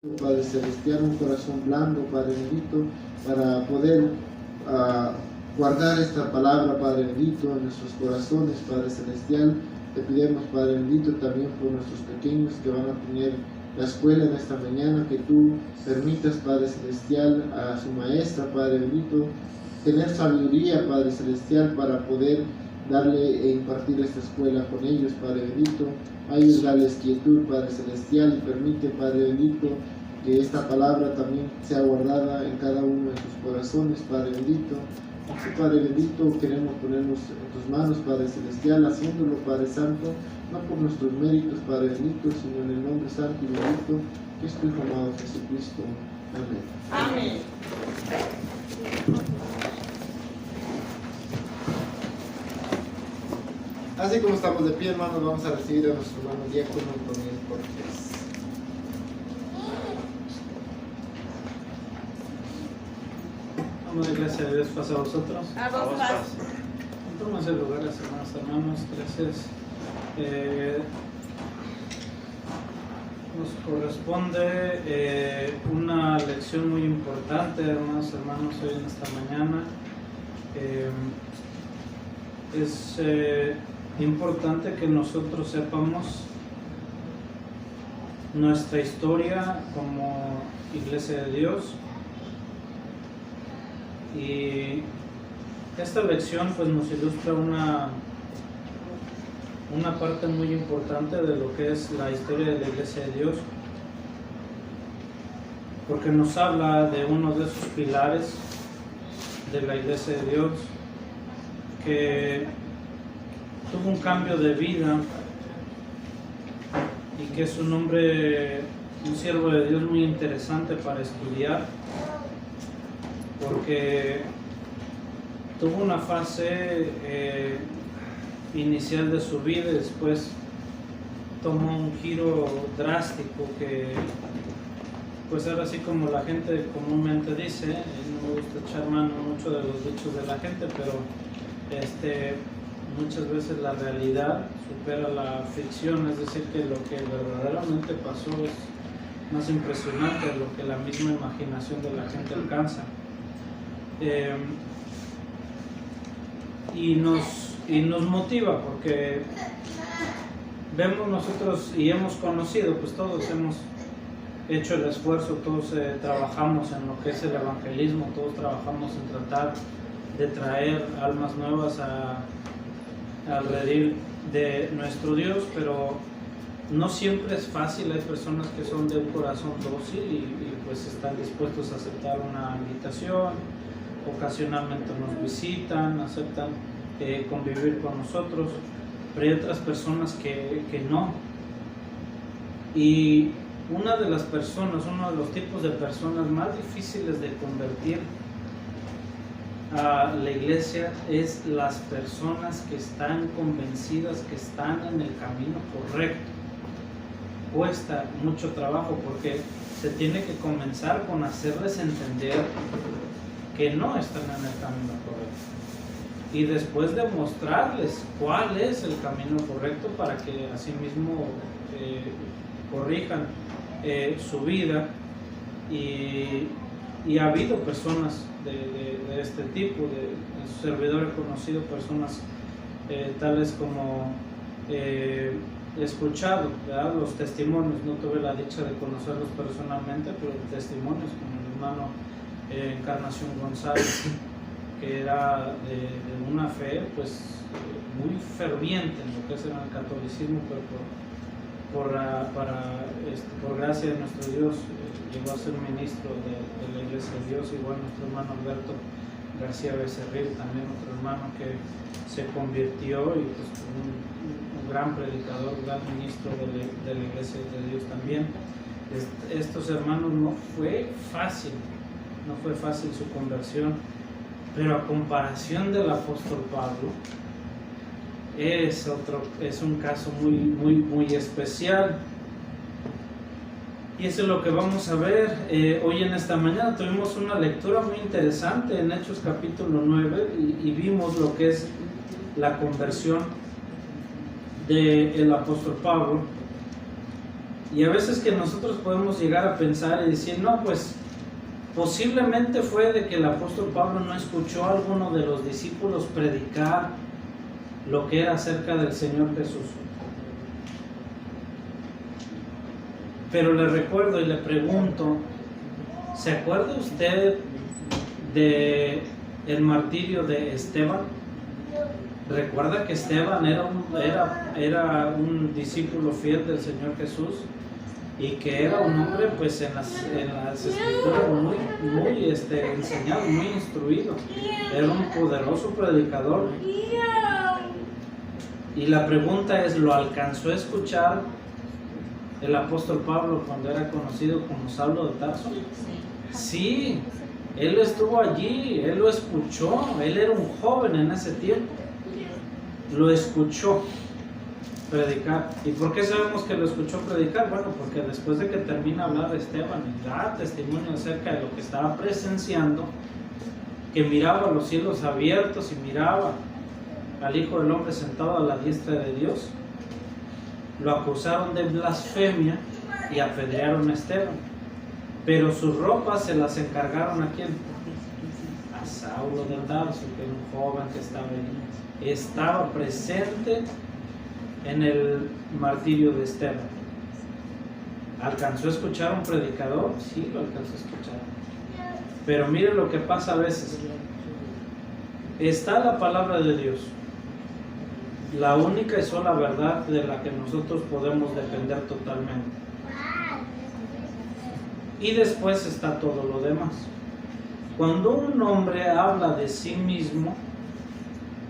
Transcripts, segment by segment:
Padre Celestial, un corazón blando, Padre bendito, para poder guardar esta palabra, Padre bendito, en nuestros corazones, Padre Celestial. Te pedimos, Padre bendito, también por nuestros pequeños que van a tener la escuela en esta mañana, que tú permitas, Padre Celestial, a su maestra, Padre bendito, tener sabiduría, Padre Celestial, para poder darle e impartir esta escuela con ellos, Padre bendito. Ayúdales quietud, Padre Celestial, y permite, Padre bendito, que esta palabra también sea guardada en cada uno de sus corazones, Padre bendito. Padre bendito, queremos ponernos en tus manos, Padre Celestial, haciéndolo, Padre Santo, no por nuestros méritos, Padre bendito, sino en el nombre santo y bendito que es tu Hijo amado Jesucristo. Amén. Amén. Así como estamos de pie, hermanos, vamos a recibir a nuestro hermano diácono Antoniel Cortés. Vamos de gracias a Dios, paz a vosotros. A vos paz. Tómense lugares, hermanos, gracias. Nos corresponde una lección muy importante, hermanos, hoy en esta mañana. Es importante que nosotros sepamos nuestra historia como Iglesia de Dios, y esta lección pues nos ilustra una parte muy importante de lo que es la historia de la Iglesia de Dios, porque nos habla de uno de esos pilares de la Iglesia de Dios que tuvo un cambio de vida y que es un hombre, un siervo de Dios muy interesante para estudiar, porque tuvo una fase inicial de su vida y después tomó un giro drástico que, pues ahora sí, como la gente comúnmente dice, no me gusta echar mano mucho de los dichos de la gente, pero muchas veces la realidad supera la ficción, es decir, que lo que verdaderamente pasó es más impresionante de lo que la misma imaginación de la gente alcanza. Y nos motiva, porque vemos nosotros y hemos conocido, pues todos hemos hecho el esfuerzo, todos trabajamos en lo que es el evangelismo, todos trabajamos en tratar de traer almas nuevas al redil de nuestro Dios, pero no siempre es fácil. Hay personas que son de un corazón dócil y pues están dispuestos a aceptar una invitación, ocasionalmente nos visitan, aceptan convivir con nosotros, pero hay otras personas que no. Y uno de los tipos de personas más difíciles de convertir a la iglesia es las personas que están convencidas que están en el camino correcto. Cuesta mucho trabajo porque se tiene que comenzar con hacerles entender que no están en el camino correcto y después demostrarles cuál es el camino correcto para que así mismo corrijan su vida. Y ha habido personas de este tipo, de su servidor he conocido personas tales como he escuchado, ¿verdad?, los testimonios. No tuve la dicha de conocerlos personalmente, pero testimonios como el hermano Encarnación González, que era de una fe pues muy ferviente en lo que es el catolicismo, pero por gracia de nuestro Dios llegó a ser ministro de la Iglesia de Dios. Igual nuestro hermano Alberto García Becerril, también otro hermano que se convirtió y pues un gran predicador, un gran ministro de la Iglesia de Dios también. Estos hermanos no fue fácil su conversión, pero a comparación del apóstol Pablo es un caso muy especial, y eso es lo que vamos a ver hoy en esta mañana. Tuvimos una lectura muy interesante en Hechos capítulo 9 y vimos lo que es la conversión del apóstol Pablo. Y a veces que nosotros podemos llegar a pensar y decir, no, pues posiblemente fue de que el apóstol Pablo no escuchó a alguno de los discípulos predicar lo que era acerca del Señor Jesús. Pero le recuerdo y le pregunto, ¿se acuerda usted de el martirio de Esteban? ¿Recuerda que Esteban era un discípulo fiel del Señor Jesús? Y que era un hombre pues en las escrituras muy enseñado, muy instruido. Era un poderoso predicador. Y la pregunta es, ¿lo alcanzó a escuchar el apóstol Pablo cuando era conocido como Saulo de Tarso? Sí, él estuvo allí, él lo escuchó, él era un joven en ese tiempo. Lo escuchó predicar. ¿Y por qué sabemos que lo escuchó predicar? Bueno, porque después de que termina de hablar Esteban y da testimonio acerca de lo que estaba presenciando, que miraba los cielos abiertos y miraba al Hijo del Hombre sentado a la diestra de Dios, lo acusaron de blasfemia y apedrearon a Esteban. Pero sus ropas se las encargaron ¿a quién? A Saulo de Tarso, que era un joven que estaba presente en el martirio de Esteban. ¿Alcanzó a escuchar a un predicador? Sí, lo alcanzó a escuchar. Pero mire lo que pasa a veces. Está la palabra de Dios, la única y sola verdad de la que nosotros podemos depender totalmente. Y después está todo lo demás. Cuando un hombre habla de sí mismo,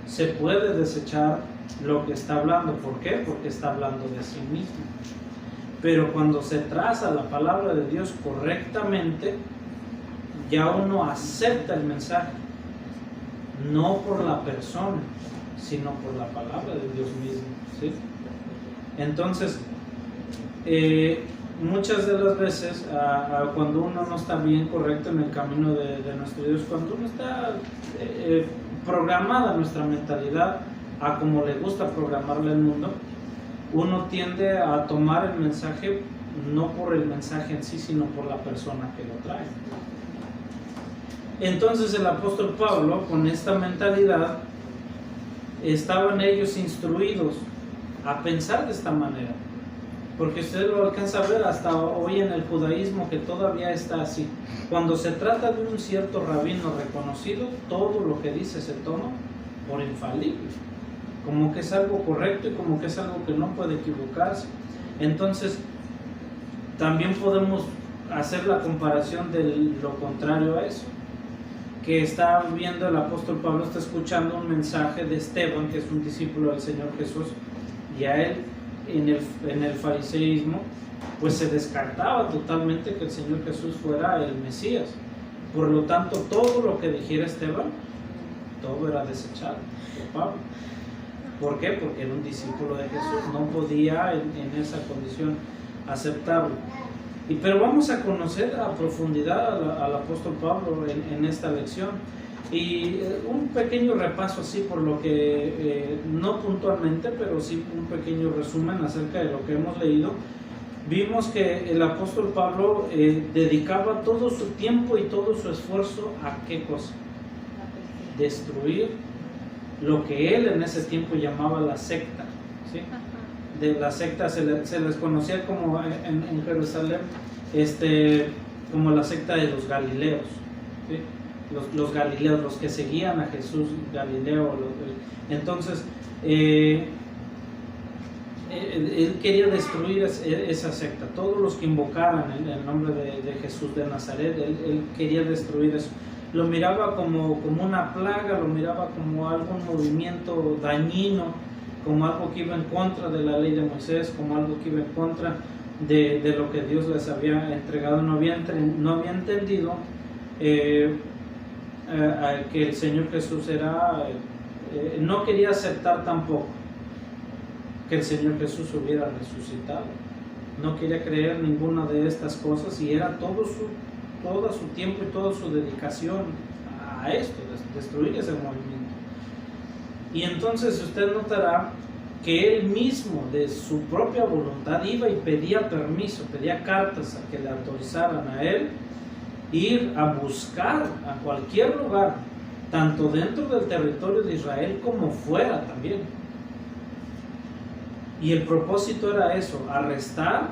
se puede desechar lo que está hablando. ¿Por qué? Porque está hablando de sí mismo. Pero cuando se traza la palabra de Dios correctamente, ya uno acepta el mensaje, no por la persona, sino por la palabra de Dios mismo, ¿sí? Entonces, muchas de las veces, cuando uno no está bien correcto en el camino de nuestro Dios, cuando uno está programada nuestra mentalidad a como le gusta programarle el mundo, uno tiende a tomar el mensaje no por el mensaje en sí, sino por la persona que lo trae. Entonces el apóstol Pablo, con esta mentalidad, estaban ellos instruidos a pensar de esta manera, porque usted lo alcanza a ver hasta hoy en el judaísmo, que todavía está así. Cuando se trata de un cierto rabino reconocido, todo lo que dice se toma por infalible, como que es algo correcto y como que es algo que no puede equivocarse. Entonces también podemos hacer la comparación de lo contrario a eso, que está viendo el apóstol Pablo, está escuchando un mensaje de Esteban, que es un discípulo del Señor Jesús, y a él en el fariseísmo pues se descartaba totalmente que el Señor Jesús fuera el Mesías. Por lo tanto, todo lo que dijera Esteban, todo era desechado por Pablo. ¿Por qué? Porque era un discípulo de Jesús, no podía en esa condición aceptarlo. Pero vamos a conocer a profundidad al apóstol Pablo en esta lección. Y un pequeño repaso así por lo que, no puntualmente, pero sí un pequeño resumen acerca de lo que hemos leído. Vimos que el apóstol Pablo dedicaba todo su tiempo y todo su esfuerzo a ¿qué cosa? Destruir lo que él en ese tiempo llamaba la secta, ¿sí? De la secta se les conocía como en Jerusalén, como la secta de los Galileos, ¿sí? Los Galileos, los que seguían a Jesús Galileo. Entonces él quería destruir esa secta, todos los que invocaran el nombre de Jesús de Nazaret, él quería destruir eso. Lo miraba como una plaga, lo miraba como algún movimiento dañino, como algo que iba en contra de la ley de Moisés, como algo que iba en contra de lo que Dios les había entregado. No había entendido que el Señor Jesús no quería aceptar tampoco que el Señor Jesús hubiera resucitado. No quería creer ninguna de estas cosas, y era todo su tiempo y toda su dedicación a esto, destruir ese movimiento. Y entonces usted notará que él mismo, de su propia voluntad, iba y pedía permiso, pedía cartas a que le autorizaran a él ir a buscar a cualquier lugar, tanto dentro del territorio de Israel como fuera también. Y el propósito era eso, arrestar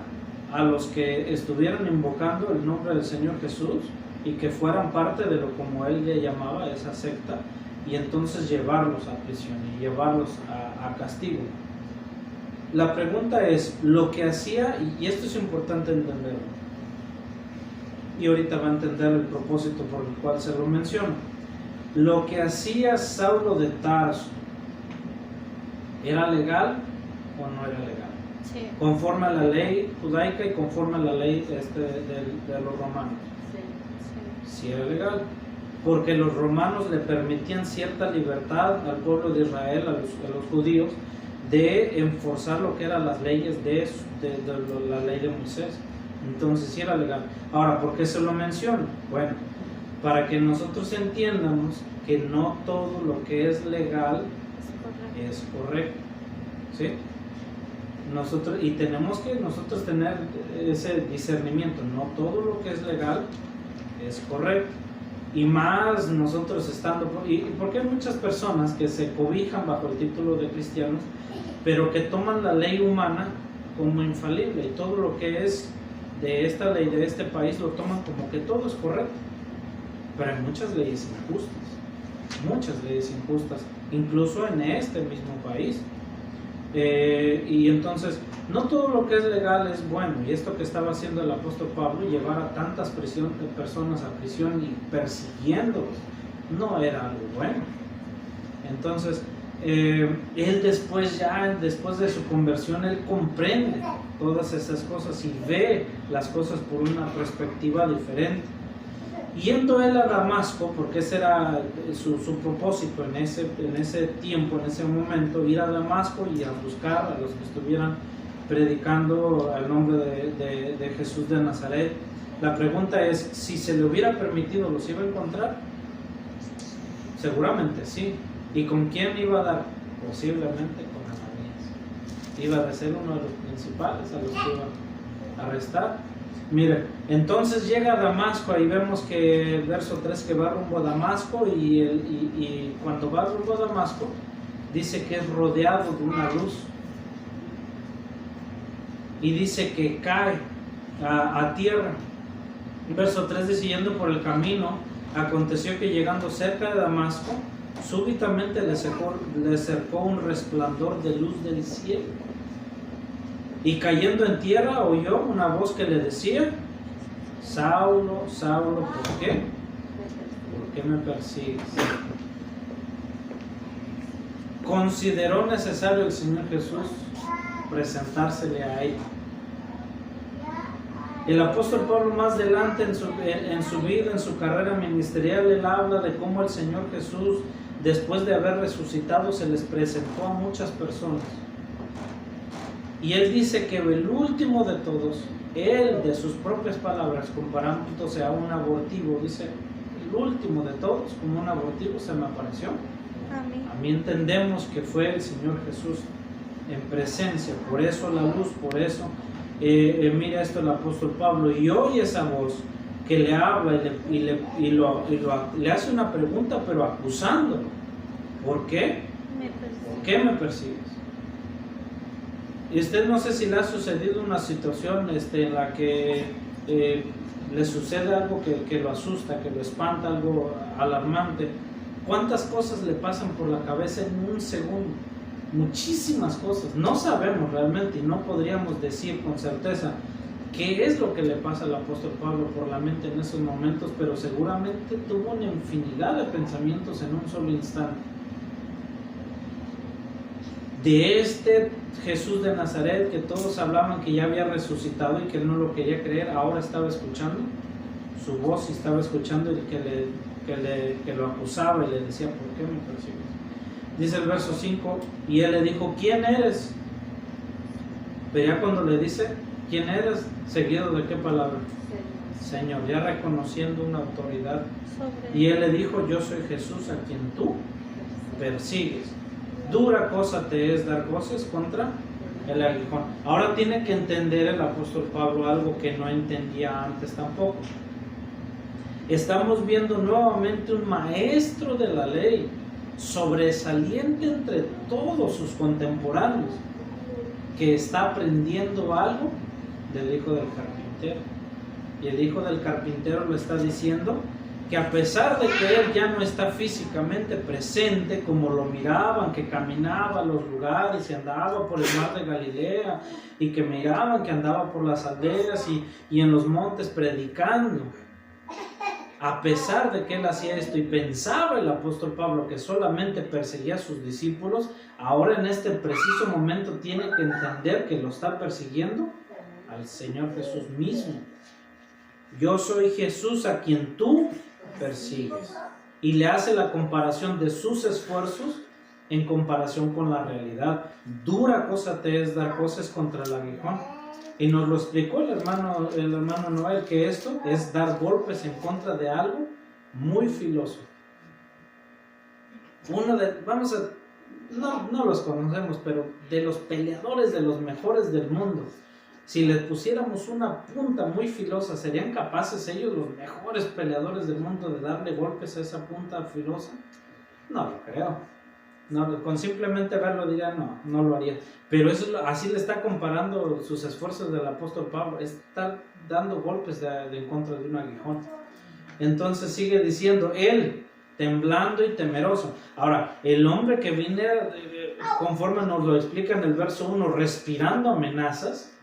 a los que estuvieran invocando el nombre del Señor Jesús y que fueran parte de lo como él le llamaba esa secta, y entonces llevarlos a prisión y llevarlos a castigo. La pregunta es, lo que hacía, y esto es importante entenderlo, y ahorita va a entender el propósito por el cual se lo menciono. Lo que hacía Saulo de Tarso, ¿era legal o no era legal? Sí. Conforme a la ley judaica y conforme a la ley de los romanos. Sí era legal, porque los romanos le permitían cierta libertad al pueblo de Israel, a los judíos, de enforzar lo que eran las leyes de la ley de Moisés. Entonces sí era legal. Ahora, ¿por qué se lo menciono? Bueno, para que nosotros entiendamos que no todo lo que es legal es correcto, ¿sí? Y tenemos que nosotros tener ese discernimiento. No todo lo que es legal es correcto, y más nosotros estando, porque hay muchas personas que se cobijan bajo el título de cristianos, pero que toman la ley humana como infalible, y todo lo que es de esta ley, de este país, lo toman como que todo es correcto. Pero hay muchas leyes injustas, incluso en este mismo país. Y entonces, no todo lo que es legal es bueno, y esto que estaba haciendo el apóstol Pablo, llevar a tantas personas a prisión y persiguiéndolos, no era algo bueno. Entonces, él después de su conversión, él comprende todas esas cosas y ve las cosas por una perspectiva diferente. Yendo él a Damasco, porque ese era su propósito en ese tiempo, en ese momento, ir a Damasco y a buscar a los que estuvieran predicando el nombre de Jesús de Nazaret. La pregunta es, si se le hubiera permitido, ¿los iba a encontrar? Seguramente sí. ¿Y con quién iba a dar? Posiblemente con Ananías. Iba a ser uno de los principales a los que iban a arrestar. Mire, entonces llega a Damasco, ahí vemos que el verso 3, que va rumbo a Damasco, y cuando va rumbo a Damasco, dice que es rodeado de una luz, y dice que cae a tierra. Verso 3 dice, yendo por el camino, aconteció que llegando cerca de Damasco, súbitamente le cercó un resplandor de luz del cielo. Y cayendo en tierra oyó una voz que le decía, Saulo, Saulo, ¿por qué? ¿Por qué me persigues? Consideró necesario el Señor Jesús presentársele a él. El apóstol Pablo más adelante en su vida, en su carrera ministerial, él habla de cómo el Señor Jesús, después de haber resucitado, se les presentó a muchas personas. Y él dice que el último de todos, él de sus propias palabras, comparándose a un abortivo, dice, el último de todos, como un abortivo, se me apareció. Amén. A mí entendemos que fue el Señor Jesús en presencia, por eso la luz, por eso, mira esto el apóstol Pablo, y oye esa voz que le habla y le hace una pregunta, pero acusándolo. ¿Por qué? ¿Por qué me persigues? Y usted, no sé si le ha sucedido una situación en la que le sucede algo que lo asusta, que lo espanta, algo alarmante. ¿Cuántas cosas le pasan por la cabeza en un segundo? Muchísimas cosas. No sabemos realmente y no podríamos decir con certeza qué es lo que le pasa al apóstol Pablo por la mente en esos momentos, pero seguramente tuvo una infinidad de pensamientos en un solo instante. De este Jesús de Nazaret que todos hablaban que ya había resucitado y que él no lo quería creer, ahora estaba escuchando su voz y estaba escuchando el que lo acusaba y le decía, ¿por qué me persigues? Dice el verso 5, y él le dijo, ¿quién eres? Pero ya cuando le dice, ¿quién eres? ¿Seguido de qué palabra? Señor, ya reconociendo una autoridad. Y él le dijo, yo soy Jesús a quien tú persigues. dura cosa te es dar voces contra el aguijón. Ahora tiene que entender el apóstol Pablo algo que no entendía antes tampoco. Estamos viendo nuevamente un maestro de la ley, sobresaliente entre todos sus contemporáneos, que está aprendiendo algo del hijo del carpintero. Y el hijo del carpintero le está diciendo que a pesar de que él ya no está físicamente presente, como lo miraban, que caminaba a los lugares y andaba por el mar de Galilea, y que miraban que andaba por las aldeas y en los montes predicando, a pesar de que él hacía esto y pensaba el apóstol Pablo que solamente perseguía a sus discípulos, ahora en este preciso momento tiene que entender que lo está persiguiendo al Señor Jesús mismo. Yo soy Jesús a quien tú persigues. Y le hace la comparación de sus esfuerzos en comparación con la realidad. Dura cosa te es dar voces contra el aguijón. Y nos lo explicó el hermano Noel, que esto es dar golpes en contra de algo muy filoso. No los conocemos, pero de los peleadores, de los mejores del mundo, si les pusiéramos una punta muy filosa, ¿serían capaces ellos, los mejores peleadores del mundo, de darle golpes a esa punta filosa? No lo creo. No, con simplemente verlo diría no lo haría. Pero eso, así le está comparando sus esfuerzos del apóstol Pablo. Está dando golpes en contra de un aguijón. Entonces sigue diciendo, él temblando y temeroso. Ahora, el hombre que viene, conforme nos lo explica en el verso 1, respirando amenazas,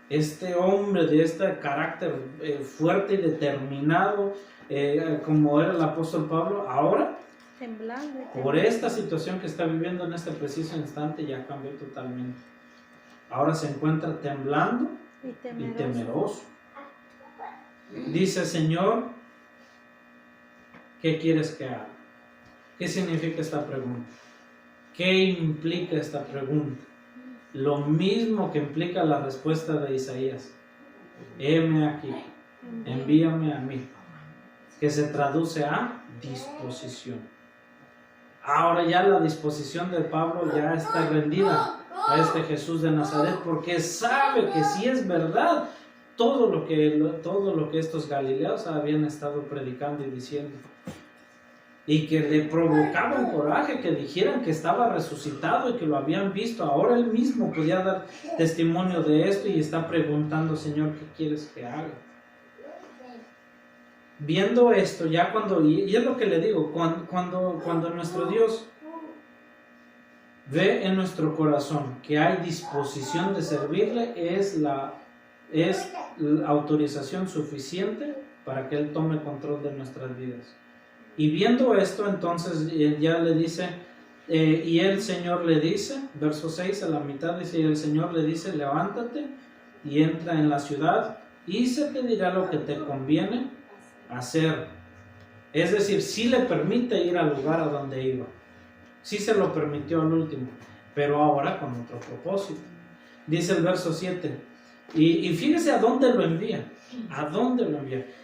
este hombre de este carácter fuerte y determinado, como era el apóstol Pablo, ahora, por esta situación que está viviendo en este preciso instante, ya cambió totalmente. Ahora se encuentra temblando y temeroso. Dice, Señor, ¿qué quieres que haga? ¿Qué significa esta pregunta? ¿Qué implica esta pregunta? Lo mismo que implica la respuesta de Isaías. Heme aquí, envíame a mí, que se traduce a disposición. Ahora ya la disposición de Pablo ya está rendida a este Jesús de Nazaret, porque sabe que si es verdad todo lo que estos galileos habían estado predicando y diciendo, y que le provocaban coraje que dijeran que estaba resucitado y que lo habían visto. Ahora él mismo podía dar testimonio de esto y está preguntando, Señor, ¿qué quieres que haga? Viendo esto, ya y es lo que le digo, cuando nuestro Dios ve en nuestro corazón que hay disposición de servirle, es la autorización suficiente para que Él tome control de nuestras vidas. Y viendo esto, entonces ya le dice, y el Señor le dice, verso 6 a la mitad dice, y el Señor le dice, levántate y entra en la ciudad y se te dirá lo que te conviene hacer. Es decir, sí le permite ir al lugar a donde iba, sí se lo permitió al último, pero ahora con otro propósito. Dice el verso 7, y fíjese a dónde lo envía,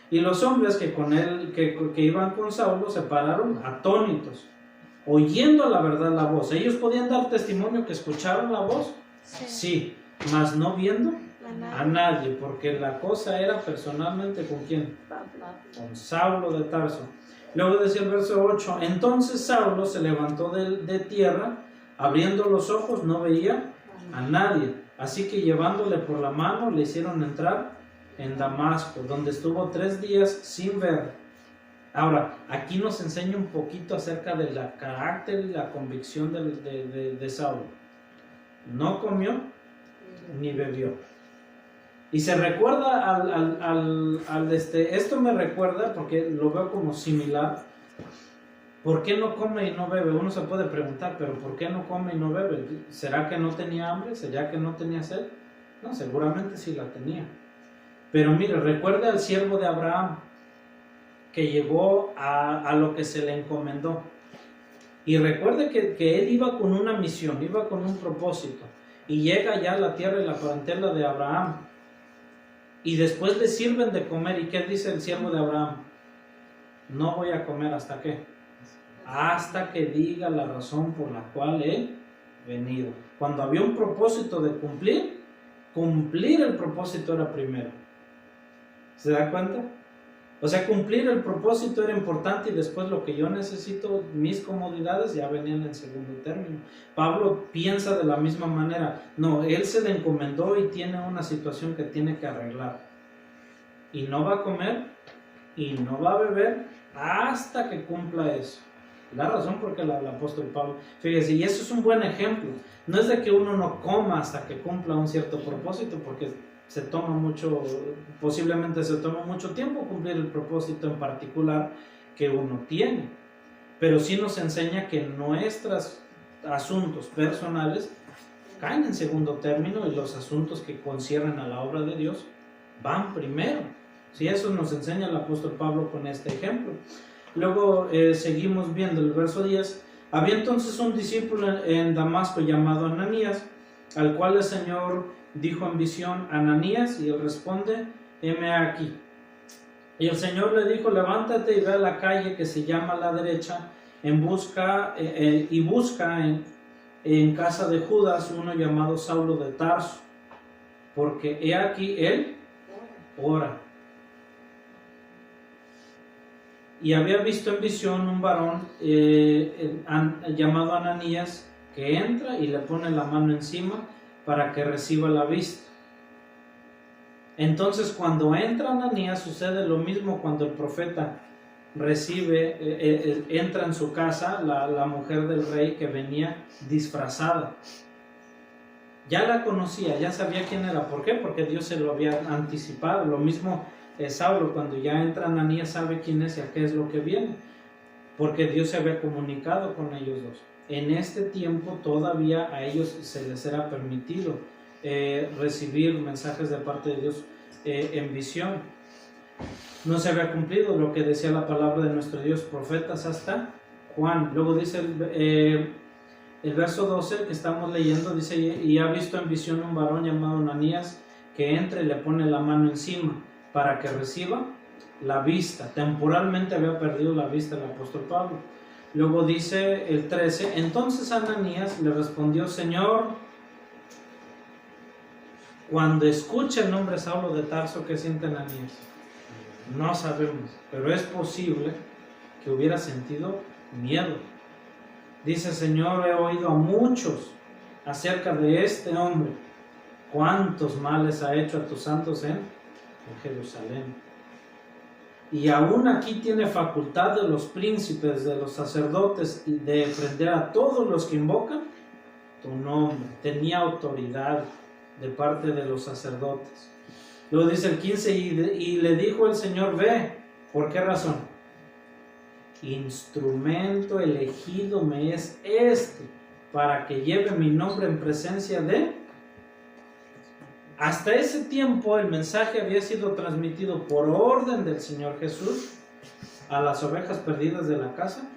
y los hombres que con él que iban con Saulo se pararon atónitos, oyendo la verdad la voz. Ellos podían dar testimonio que escucharon la voz, sí, mas no viendo a nadie, porque la cosa era personalmente ¿con quién? Con Saulo de Tarso. Luego decía el verso 8, entonces Saulo se levantó de tierra, abriendo los ojos no veía a nadie, así que llevándole por la mano le hicieron entrar en Damasco, donde estuvo 3 días sin ver. Ahora, aquí nos enseña un poquito acerca del carácter y la convicción de Saulo. No comió ni bebió. Y se recuerda esto me recuerda, porque lo veo como similar. ¿Por qué no come y no bebe? Uno se puede preguntar, pero ¿por qué no come y no bebe? ¿Será que no tenía hambre? ¿Será que no tenía sed? No, seguramente sí la tenía. Pero mire, recuerde al siervo de Abraham, que llegó a lo que se le encomendó. Y recuerde que él iba con una misión, iba con un propósito. Y llega ya a la tierra y la parentela de Abraham. Y después le sirven de comer. ¿Y qué dice el siervo de Abraham? No voy a comer hasta qué. hasta que diga la razón por la cual he venido. Cuando había un propósito de cumplir el propósito era primero. ¿Se da cuenta? O sea, cumplir el propósito era importante y después lo que yo necesito, mis comodidades, ya venían en segundo término. Pablo piensa de la misma manera. No, él se le encomendó y tiene una situación que tiene que arreglar. Y no va a comer y no va a beber hasta que cumpla eso. La razón por qué el apóstol Pablo, fíjese, y eso es un buen ejemplo. No es de que uno no coma hasta que cumpla un cierto propósito, porque se toma mucho, posiblemente se toma mucho tiempo cumplir el propósito en particular que uno tiene. Pero sí nos enseña que nuestros asuntos personales caen en segundo término y los asuntos que conciernen a la obra de Dios van primero. Sí, eso nos enseña el apóstol Pablo con este ejemplo. Luego seguimos viendo el verso 10. Había entonces un discípulo en Damasco llamado Ananías, al cual el Señor dijo en visión: Ananías, y él responde: heme aquí. Y el Señor le dijo: levántate y ve a la calle que se llama La Derecha, busca en casa de Judas uno llamado Saulo de Tarso, porque he aquí él ora. Y había visto en visión un varón llamado Ananías, que entra y le pone la mano encima para que reciba la vista. Entonces, cuando entra Ananías, sucede lo mismo cuando el profeta entra en su casa, la mujer del rey que venía disfrazada. Ya la conocía, ya sabía quién era. ¿Por qué? Porque Dios se lo había anticipado. Lo mismo Saulo, cuando ya entra Ananías, sabe quién es y a qué es lo que viene, porque Dios se había comunicado con ellos dos. En este tiempo todavía a ellos se les era permitido recibir mensajes de parte de Dios en visión. No se había cumplido lo que decía la palabra de nuestro Dios, profetas hasta Juan. Luego dice el verso 12 que estamos leyendo, dice: y ha visto en visión un varón llamado Ananías, que entra y le pone la mano encima para que reciba la vista. Temporalmente había perdido la vista el apóstol Pablo. Luego dice el 13: entonces Ananías le respondió: Señor, cuando escucha el nombre Saulo de Tarso, ¿qué siente Ananías? No sabemos, pero es posible que hubiera sentido miedo. Dice: Señor, he oído a muchos acerca de este hombre, cuántos males ha hecho a tus santos en Jerusalén. Y aún aquí tiene facultad de los príncipes, de los sacerdotes, y de prender a todos los que invocan tu nombre. Tenía autoridad de parte de los sacerdotes. Luego dice el 15: y le dijo el Señor: ve. ¿Por qué razón? Instrumento elegido me es este, para que lleve mi nombre en presencia de... Hasta ese tiempo el mensaje había sido transmitido por orden del Señor Jesús a las ovejas perdidas de la casa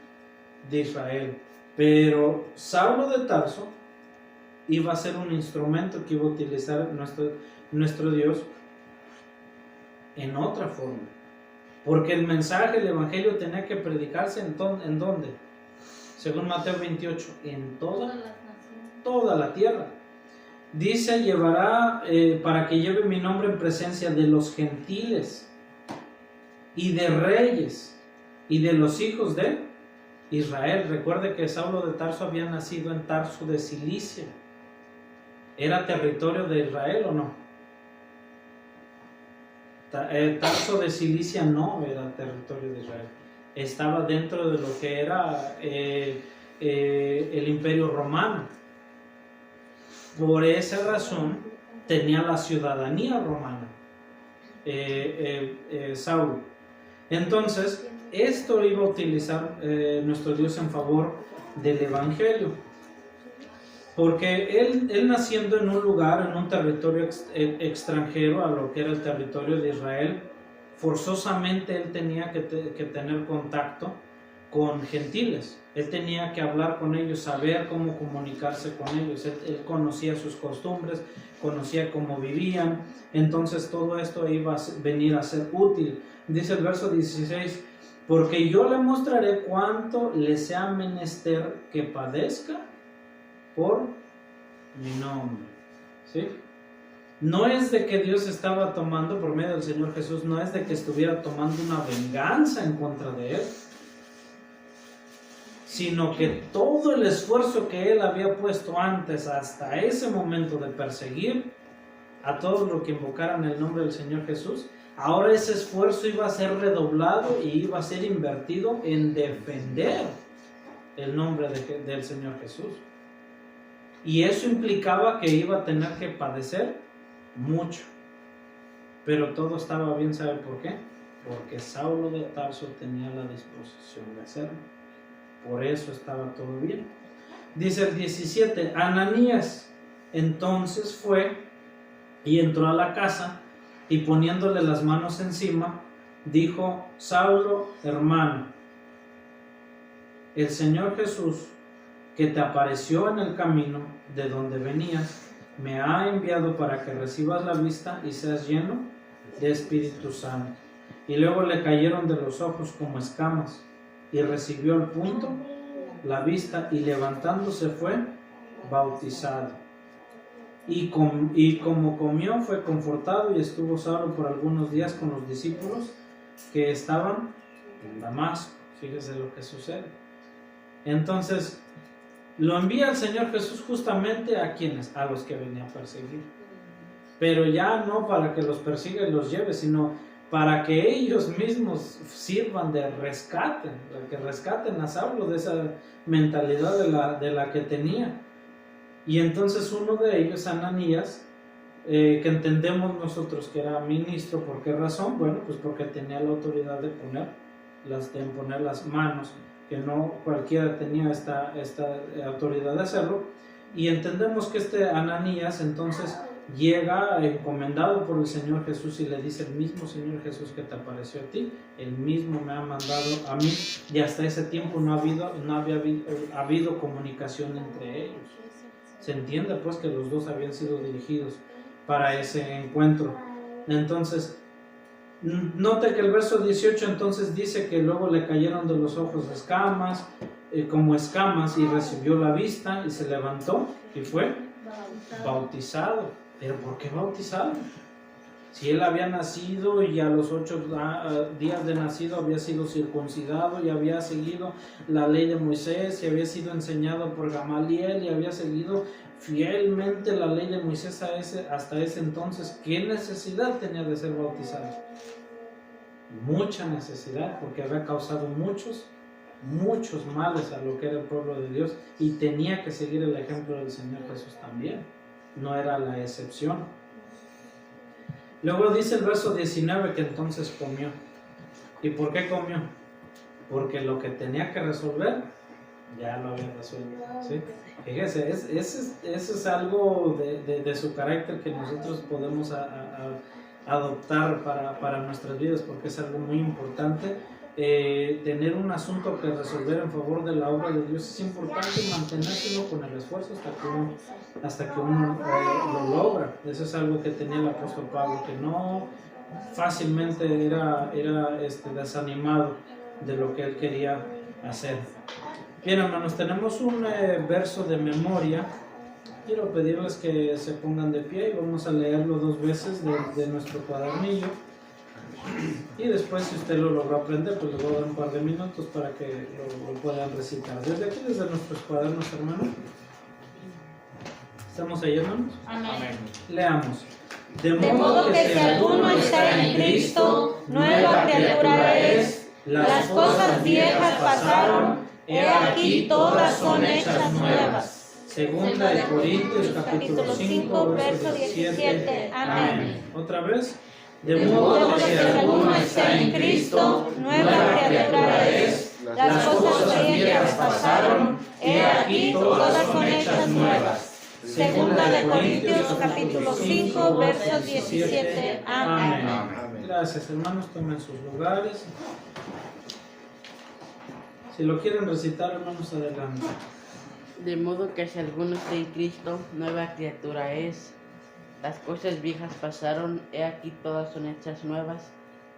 de Israel. Pero Saulo de Tarso iba a ser un instrumento que iba a utilizar nuestro Dios en otra forma. Porque el mensaje, el evangelio tenía que predicarse ¿en dónde? Según Mateo 28, en toda la tierra. Dice: llevará para que lleve mi nombre en presencia de los gentiles y de reyes y de los hijos de Israel. Recuerde que Saulo de Tarso había nacido en Tarso de Cilicia. ¿Era territorio de Israel o no? Tarso de Cilicia no era territorio de Israel. Estaba dentro de lo que era el Imperio Romano. Por esa razón tenía la ciudadanía romana Saulo. Entonces, esto iba a utilizar nuestro Dios en favor del evangelio, porque él naciendo en un lugar, en un territorio extranjero a lo que era el territorio de Israel, forzosamente él tenía que tener contacto con gentiles. Él tenía que hablar con ellos, saber cómo comunicarse con ellos. Él conocía sus costumbres, conocía cómo vivían. Entonces todo esto iba a venir a ser útil. Dice el verso 16: porque yo le mostraré cuánto le sea menester que padezca por mi nombre. ¿Sí? No es de que Dios estaba tomando, por medio del Señor Jesús, no es de que estuviera tomando una venganza en contra de él, sino que todo el esfuerzo que él había puesto antes, hasta ese momento, de perseguir a todos los que invocaran el nombre del Señor Jesús, ahora ese esfuerzo iba a ser redoblado y iba a ser invertido en defender el nombre del Señor Jesús. Y eso implicaba que iba a tener que padecer mucho. Pero todo estaba bien, ¿sabe por qué? Porque Saulo de Tarso tenía la disposición de hacerlo. Por eso estaba todo bien. Dice el 17, Ananías entonces fue y entró a la casa, y poniéndole las manos encima, dijo: Saulo, hermano, el Señor Jesús, que te apareció en el camino de donde venías, me ha enviado para que recibas la vista y seas lleno de Espíritu Santo. Y luego le cayeron de los ojos como escamas, y recibió al punto la vista, y levantándose fue bautizado. Y como comió, fue confortado, y estuvo Saulo por algunos días con los discípulos que estaban en Damasco. Fíjese lo que sucede. Entonces, lo envía el Señor Jesús justamente a quienes, a los que venía a perseguir. Pero ya no para que los persiga y los lleve, sino para que ellos mismos sirvan de rescate, que rescaten a Saulo de esa mentalidad de la que tenía. Y entonces uno de ellos, Ananías, que entendemos nosotros que era ministro. ¿Por qué razón? Bueno, pues porque tenía la autoridad de poner las manos, que no cualquiera tenía esta autoridad de hacerlo. Y entendemos que este Ananías entonces llega encomendado por el Señor Jesús, y le dice: el mismo Señor Jesús que te apareció a ti, el mismo me ha mandado a mí. Y hasta ese tiempo no había habido comunicación entre ellos. Se entiende pues que los dos habían sido dirigidos para ese encuentro. Entonces, note que el verso 18 entonces dice que luego le cayeron de los ojos escamas, como escamas, y recibió la vista y se levantó y fue bautizado. ¿Pero por qué bautizado? Si él había nacido y a los 8 días de nacido había sido circuncidado y había seguido la ley de Moisés y había sido enseñado por Gamaliel y había seguido fielmente la ley de Moisés hasta ese entonces, ¿qué necesidad tenía de ser bautizado? Mucha necesidad, porque había causado muchos males a lo que era el pueblo de Dios, y tenía que seguir el ejemplo del Señor Jesús también. No era la excepción. Luego dice el verso 19 que entonces comió. ¿Y por qué comió? Porque lo que tenía que resolver ya lo había resuelto, ¿sí? Fíjese, eso es algo de su carácter que nosotros podemos adoptar para nuestras vidas, porque es algo muy importante. Tener un asunto que resolver en favor de la obra de Dios es importante, mantenerse con el esfuerzo hasta que uno lo logra. Eso es algo que tenía el apóstol Pablo, que no fácilmente era desanimado de lo que él quería hacer. Bien, hermanos, tenemos un verso de memoria. Quiero pedirles que se pongan de pie y vamos a leerlo 2 veces de nuestro cuadernillo. Y después, si usted lo logró aprender, pues le voy a dar un par de minutos para que lo puedan recitar. Desde aquí, desde nuestros cuadernos, hermanos. ¿Estamos ahí, hermanos? Amén. Leamos. De modo que si alguno está en Cristo, nueva criatura es, las cosas viejas pasaron, he aquí todas son hechas nuevas. Segunda de Corintios, capítulo 5, verso 17. Amén. Otra vez. De modo que si alguno está en Cristo, nueva criatura es, las cosas viejas pasaron, he aquí todas son hechas nuevas. Segunda de Corintios, capítulo 5, verso 17. Amén. Gracias, hermanos, tomen sus lugares. Si lo quieren recitar, hermanos, adelante. De modo que si alguno está en Cristo, nueva criatura es. Las cosas viejas pasaron, he aquí todas son hechas nuevas.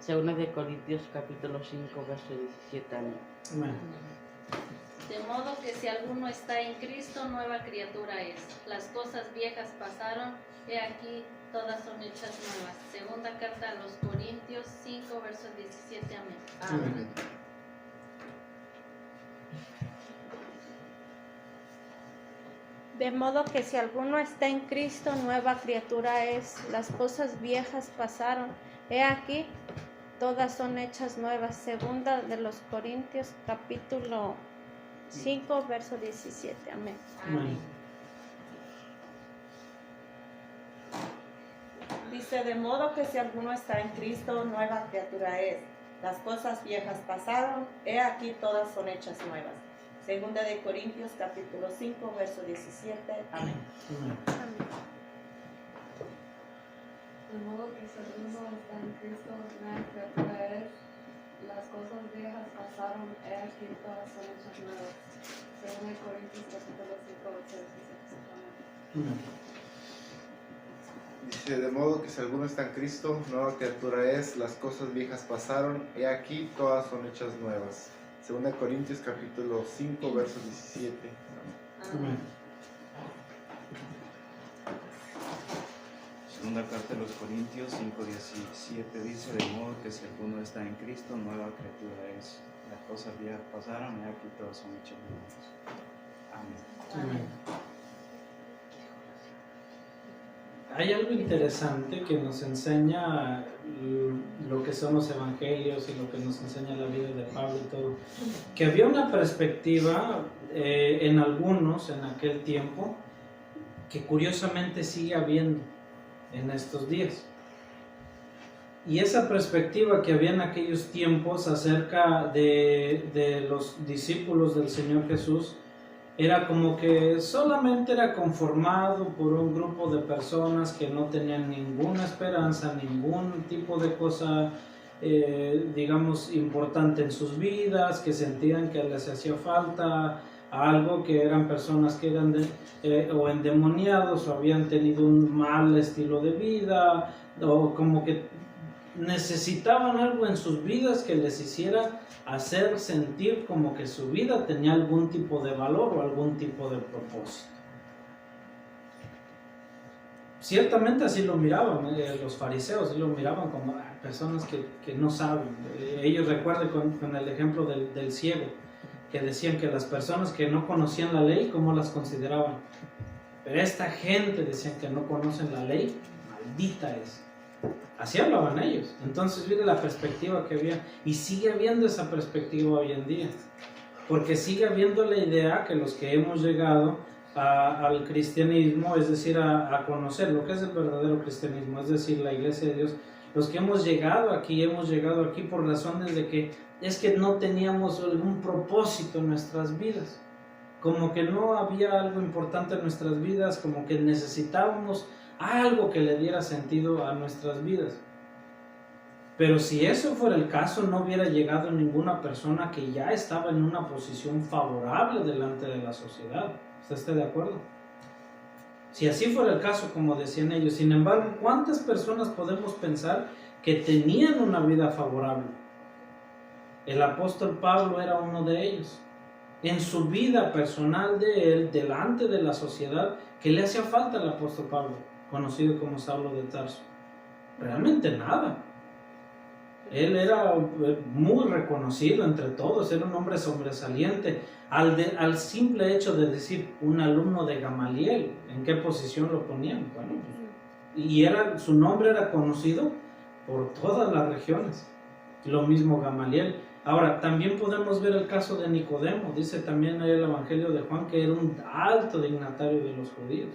Segunda de Corintios capítulo 5, verso 17. Amén. Amén. De modo que si alguno está en Cristo, nueva criatura es. Las cosas viejas pasaron, he aquí, todas son hechas nuevas. Segunda carta a los Corintios 5, verso 17. Amén. Amén. De modo que si alguno está en Cristo, nueva criatura es. Las cosas viejas pasaron, he aquí, todas son hechas nuevas. Segunda de los Corintios, capítulo 5, verso 17. Amén. Amén. Dice, de modo que si alguno está en Cristo, nueva criatura es. Las cosas viejas pasaron, he aquí todas son hechas nuevas. Segunda de Corintios, capítulo 5, verso 17. Amén. Amén. De modo que si alguno está en Cristo, nueva criatura es. Las cosas viejas pasaron, he aquí todas son hechas nuevas. Según Corintios capítulo 5, verso 17. Amén. Amén. Dice, de modo que si alguno está en Cristo, nueva criatura es, las cosas viejas pasaron, he aquí, todas son hechas nuevas. Segunda Corintios capítulo 5, verso 17. Amén. Segunda carta de los Corintios 5:17 dice, de modo que si alguno está en Cristo, nueva criatura es. Las cosas viejas pasaron y aquí todas son hechas nuevas. Amén. Amén. Hay algo interesante que nos enseña lo que son los evangelios y lo que nos enseña la vida de Pablo y todo, que había una perspectiva en algunos en aquel tiempo que curiosamente sigue habiendo en estos días. Y esa perspectiva que había en aquellos tiempos acerca de los discípulos del Señor Jesús era como que solamente era conformado por un grupo de personas que no tenían ninguna esperanza, ningún tipo de cosa, digamos, importante en sus vidas, que sentían que les hacía falta algo, que eran personas que eran o endemoniados o habían tenido un mal estilo de vida, o como que necesitaban algo en sus vidas que les hiciera hacer sentir como que su vida tenía algún tipo de valor o algún tipo de propósito. Ciertamente así lo miraban los fariseos, lo miraban como personas que no saben. Ellos recuerden con el ejemplo del ciego, que decían que las personas que no conocían la ley, ¿cómo las consideraban? Pero esta gente decían que no conocen la ley, maldita es. Así hablaban ellos. Entonces viene la perspectiva que había, y sigue habiendo esa perspectiva hoy en día, porque sigue habiendo la idea que los que hemos llegado al cristianismo, es decir, a conocer lo que es el verdadero cristianismo, es decir, la iglesia de Dios, los que hemos llegado aquí por razones de que es que no teníamos algún propósito en nuestras vidas, como que no había algo importante en nuestras vidas, como que necesitábamos algo que le diera sentido a nuestras vidas. Pero si eso fuera el caso, no hubiera llegado ninguna persona que ya estaba en una posición favorable delante de la sociedad. ¿Usted está de acuerdo? Si así fuera el caso, como decían ellos. Sin embargo, ¿cuántas personas podemos pensar que tenían una vida favorable? El apóstol Pablo era uno de ellos. En su vida personal de él, delante de la sociedad, ¿qué le hacía falta al apóstol Pablo, conocido como Saulo de Tarso? Realmente nada. Él era muy reconocido entre todos, era un hombre sobresaliente. Al simple hecho de decir un alumno de Gamaliel, ¿en qué posición lo ponían? Bueno, y su nombre era conocido por todas las regiones. Lo mismo Gamaliel. Ahora, también podemos ver el caso de Nicodemo. Dice también el Evangelio de Juan que era un alto dignatario de los judíos.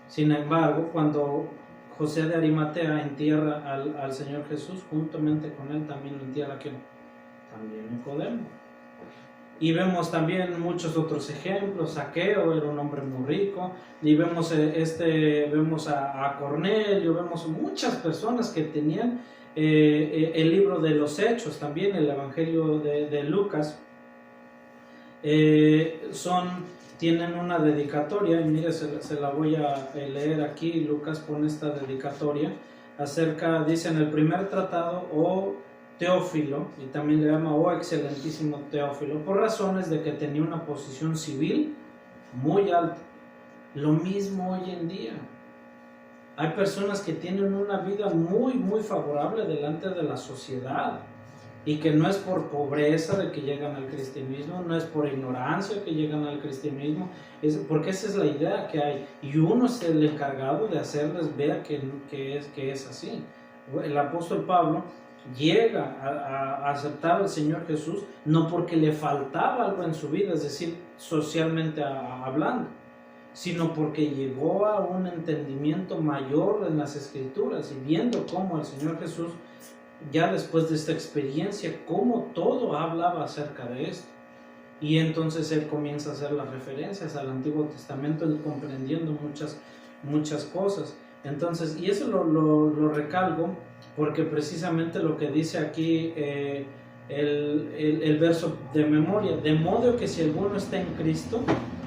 Sin embargo, cuando José de Arimatea entierra al Señor Jesús, juntamente con él también lo entierra ¿quién? También Nicodemo. Y vemos también muchos otros ejemplos. Zaqueo era un hombre muy rico, y vemos a Cornelio, vemos muchas personas que tenían el libro de los Hechos, también el Evangelio de Lucas, tienen una dedicatoria, y mire, se la voy a leer aquí. Lucas pone esta dedicatoria acerca, dice en el primer tratado, oh Teófilo, y también le llama oh excelentísimo Teófilo, por razones de que tenía una posición civil muy alta. Lo mismo hoy en día. Hay personas que tienen una vida muy, muy favorable delante de la sociedad, y que no es por pobreza de que llegan al cristianismo, no es por ignorancia que llegan al cristianismo, es porque esa es la idea que hay, y uno es el encargado de hacerles ver que es así. El apóstol Pablo llega a aceptar al Señor Jesús no porque le faltaba algo en su vida, es decir, socialmente hablando, sino porque llegó a un entendimiento mayor en las Escrituras, y viendo cómo el Señor Jesús, ya después de esta experiencia, cómo todo hablaba acerca de esto. Y entonces él comienza a hacer las referencias al Antiguo Testamento, él comprendiendo muchas cosas. Entonces, y eso lo recalco porque precisamente lo que dice aquí el verso de memoria, de modo que si alguno está en Cristo,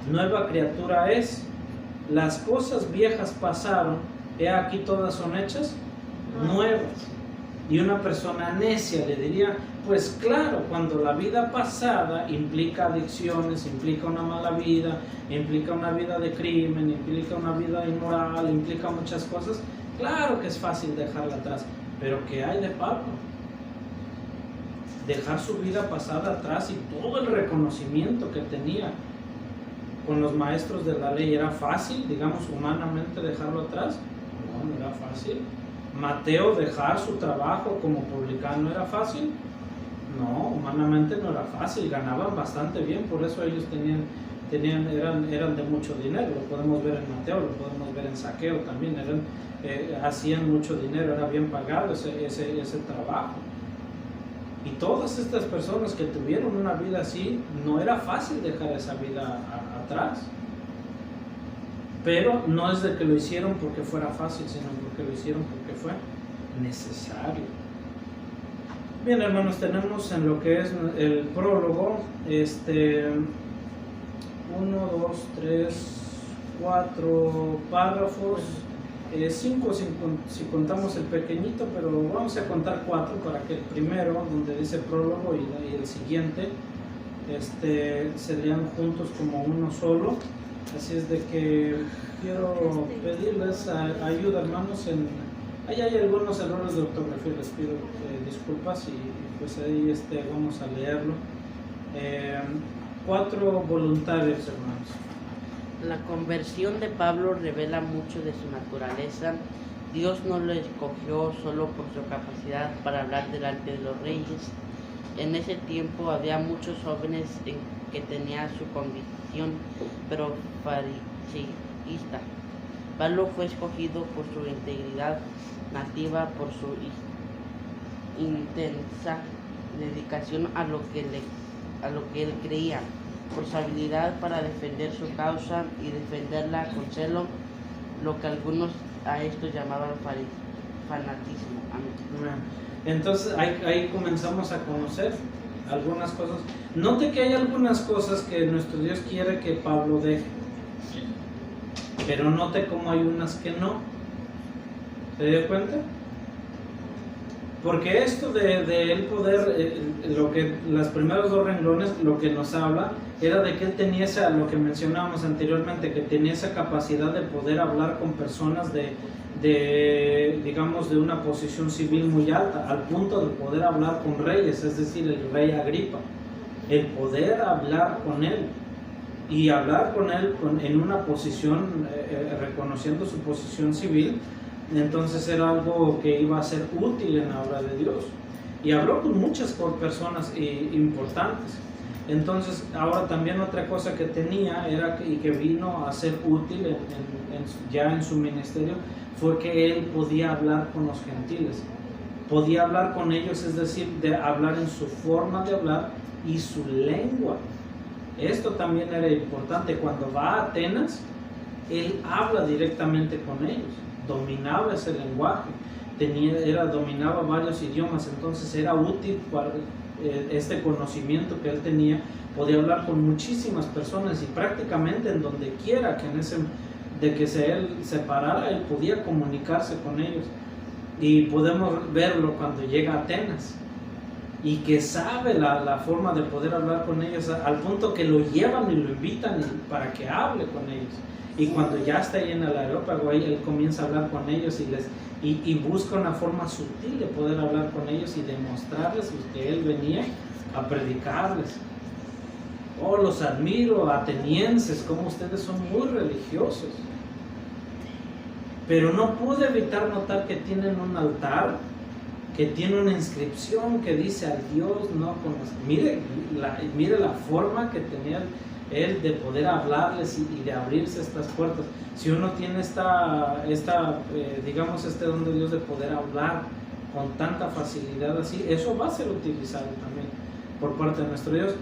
nueva criatura es, las cosas viejas pasaron, he aquí todas son hechas nuevas. Y una persona necia le diría, pues claro, cuando la vida pasada implica adicciones, implica una mala vida, implica una vida de crimen, implica una vida inmoral, implica muchas cosas, claro que es fácil dejarla atrás. Pero ¿qué hay de Pablo? Dejar su vida pasada atrás y todo el reconocimiento que tenía con los maestros de la ley, ¿era fácil, digamos, humanamente dejarlo atrás? No era fácil. Mateo, dejar su trabajo como publicano, ¿era fácil? No, humanamente no era fácil, ganaban bastante bien, por eso ellos eran de mucho dinero, lo podemos ver en Mateo, lo podemos ver en Zaqueo también, hacían mucho dinero, era bien pagado ese trabajo. Y todas estas personas que tuvieron una vida así, no era fácil dejar esa vida atrás. Pero no es de que lo hicieron porque fuera fácil, sino porque lo hicieron porque fue necesario. Bien, hermanos, tenemos en lo que es el prólogo, 1, 2, 3, 4 párrafos, 5 si contamos el pequeñito, pero vamos a contar 4 para que el primero, donde dice prólogo, y el siguiente se lean juntos como uno solo. Así es de que quiero pedirles ayuda, hermanos. Ahí hay algunos errores de ortografía, les pido disculpas, y pues ahí vamos a leerlo. 4 voluntarios, hermanos. La conversión de Pablo revela mucho de su naturaleza. Dios no lo escogió solo por su capacidad para hablar delante de los reyes. En ese tiempo había muchos jóvenes que tenían su convicción, pero fariseísta. Pablo fue escogido por su integridad nativa, por su intensa dedicación a lo que él creía, por su habilidad para defender su causa y defenderla con celo, lo que algunos a esto llamaban fanatismo. Amén. Entonces ahí comenzamos a conocer algunas cosas. Note que hay algunas cosas que nuestro Dios quiere que Pablo deje, pero note cómo hay unas que no. ¿Se dio cuenta? Porque esto de él poder, lo que los primeros 2 renglones, lo que nos habla era de que él tenía lo que mencionábamos anteriormente, que tenía esa capacidad de poder hablar con personas digamos, de una posición civil muy alta, al punto de poder hablar con reyes, es decir, el rey Agripa, el poder hablar con él, y hablar con él en una posición, reconociendo su posición civil. Entonces era algo que iba a ser útil en la obra de Dios, y habló con muchas personas importantes. Entonces ahora también otra cosa que tenía era y que vino a ser útil ya en su ministerio, fue que él podía hablar con los gentiles, podía hablar con ellos, es decir, de hablar en su forma de hablar y su lengua. Esto también era importante. Cuando va a Atenas, él habla directamente con ellos, dominaba ese lenguaje, dominaba varios idiomas, entonces era útil para este conocimiento que él tenía. Podía hablar con muchísimas personas, y prácticamente en donde quiera que él se parara, él podía comunicarse con ellos. Y podemos verlo cuando llega a Atenas y que sabe la forma de poder hablar con ellos, al punto que lo llevan y lo invitan para que hable con ellos. Y cuando ya está ahí en el aerópago, ahí él comienza a hablar con ellos y busca una forma sutil de poder hablar con ellos y demostrarles que él venía a predicarles. Oh, los admiro, atenienses, como ustedes son muy religiosos. Pero no pude evitar notar que tienen un altar, que tiene una inscripción que dice al Dios no conozco. Mire la forma que tenía él de poder hablarles y de abrirse estas puertas. Si uno tiene digamos, este don de Dios de poder hablar con tanta facilidad así, eso va a ser utilizado también por parte de nuestro Dios.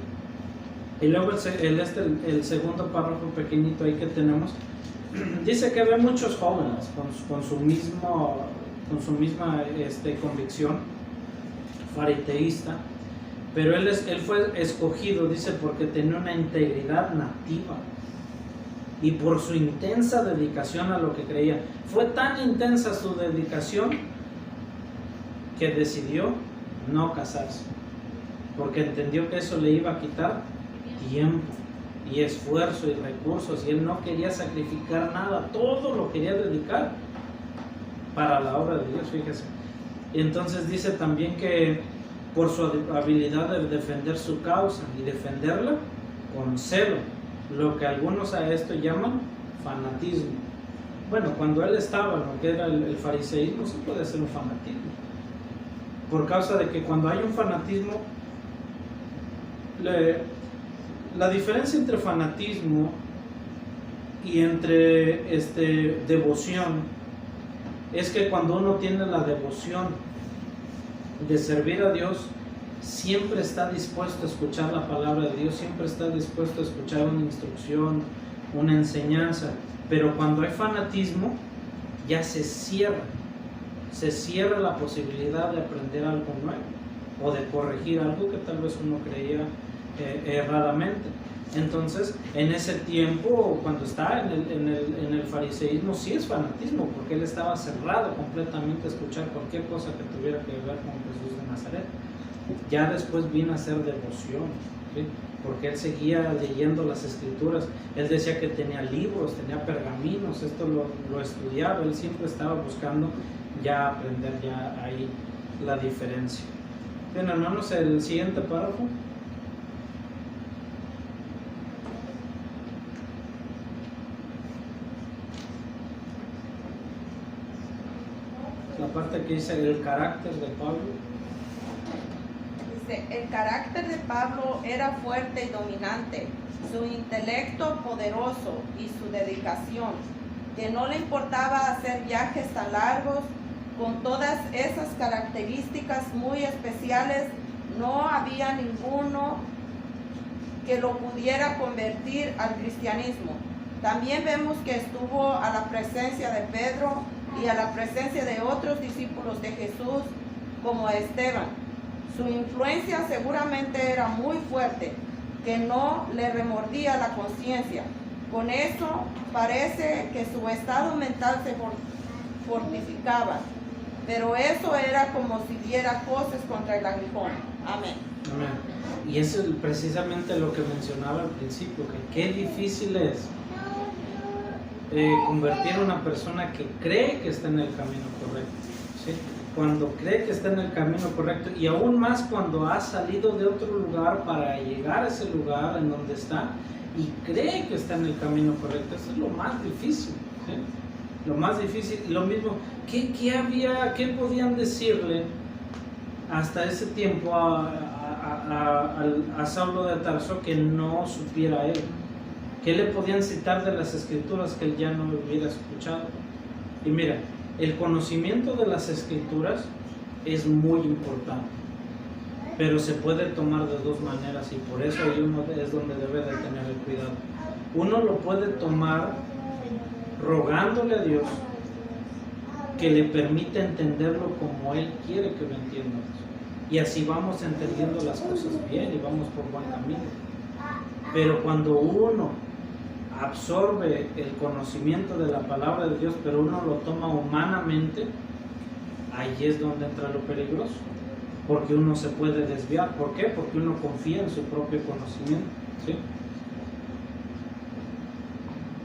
Y luego el segundo párrafo pequeñito ahí que tenemos, dice que ve muchos jóvenes con su misma convicción fariteísta, pero él fue escogido, dice, porque tenía una integridad nativa y por su intensa dedicación a lo que creía. Fue tan intensa su dedicación que decidió no casarse, porque entendió que eso le iba a quitar tiempo y esfuerzo y recursos, y él no quería sacrificar nada, todo lo quería dedicar para la obra de Dios, fíjese. Y entonces dice también que por su habilidad de defender su causa y defenderla con celo, lo que algunos a esto llaman fanatismo. Bueno, cuando él estaba en lo que era el fariseísmo, se puede hacer un fanatismo, por causa de que cuando hay un fanatismo, la diferencia entre fanatismo y entre devoción es que cuando uno tiene la devoción de servir a Dios, siempre está dispuesto a escuchar la palabra de Dios, siempre está dispuesto a escuchar una instrucción, una enseñanza. Pero cuando hay fanatismo, ya se cierra la posibilidad de aprender algo nuevo o de corregir algo que tal vez uno creía erradamente. Entonces, en ese tiempo, cuando está en el fariseísmo, sí es fanatismo, porque él estaba cerrado completamente a escuchar cualquier cosa que tuviera que ver con Jesús de Nazaret. Ya después vino a ser devoción, ¿sí? Porque él seguía leyendo las escrituras. Él decía que tenía libros, tenía pergaminos, esto lo estudiaba. Él siempre estaba buscando ya aprender ya ahí la diferencia. Bien, hermanos, el siguiente párrafo. La parte que dice el carácter de Pablo. Dice, el carácter de Pablo era fuerte y dominante, su intelecto poderoso y su dedicación, que no le importaba hacer viajes tan largos. Con todas esas características muy especiales, no había ninguno que lo pudiera convertir al cristianismo. También vemos que estuvo a la presencia de Pedro y a la presencia de otros discípulos de Jesús, como Esteban. Su influencia seguramente era muy fuerte, que no le remordía la conciencia. Con eso parece que su estado mental se fortificaba, pero eso era como si diera coces contra el aguijón. Amén. Amén. Y eso es precisamente lo que mencionaba al principio, que qué difícil es convertir a una persona que cree que está en el camino correcto, ¿sí? Cuando cree que está en el camino correcto, y aún más cuando ha salido de otro lugar para llegar a ese lugar en donde está y cree que está en el camino correcto. Eso es lo más difícil, ¿sí? Lo más difícil. Y lo mismo, ¿qué podían decirle hasta ese tiempo a Saulo de Tarso que no supiera él? ¿Qué le podían citar de las escrituras que él ya no hubiera escuchado? Y mira, el conocimiento de las escrituras es muy importante, pero se puede tomar de dos maneras, y por eso ahí uno es donde debe de tener el cuidado. Uno lo puede tomar rogándole a Dios que le permita entenderlo como Él quiere que lo entiendamos, y así vamos entendiendo las cosas bien y vamos por buen camino. Pero cuando uno absorbe el conocimiento de la palabra de Dios, pero uno lo toma humanamente, ahí es donde entra lo peligroso, porque uno se puede desviar. ¿Por qué? Porque uno confía en su propio conocimiento, ¿sí?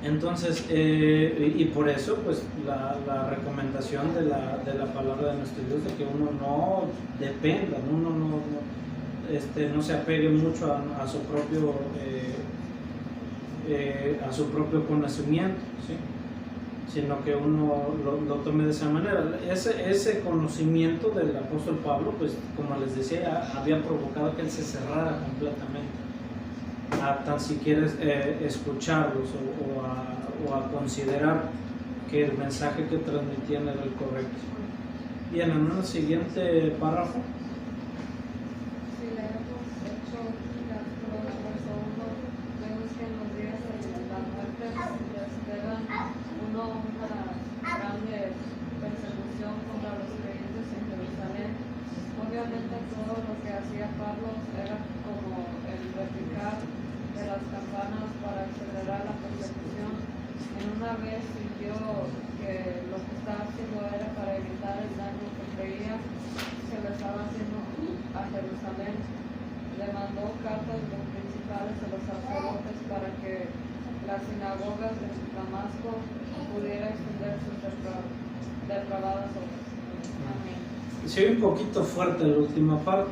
Entonces, y por eso, pues, la recomendación de la palabra de nuestro Dios, de que uno no dependa, uno no se apegue mucho a su propio conocimiento, ¿sí? Sino que uno lo tome de esa manera. Ese conocimiento del apóstol Pablo, pues, como les decía, había provocado que él se cerrara completamente a tan siquiera escucharlos o a considerar que el mensaje que transmitían era el correcto. Bien, en el siguiente párrafo. Si leemos Hechos capítulo 8, verso 1, vemos que en los días de la muerte le esperan una grande persecución contra los creyentes en Jerusalén. Obviamente todo lo que hacía Pablo era como el replicar de las campanas para acelerar la persecución. En una vez sintió que lo que estaba haciendo era para evitar el daño que creía se le estaba haciendo a Jerusalén. Le mandó cartas a los principales de los sacerdotes para que las sinagogas de Damasco pudiera extender sus depravadas obras. Amén. Sí, un poquito fuerte la última parte,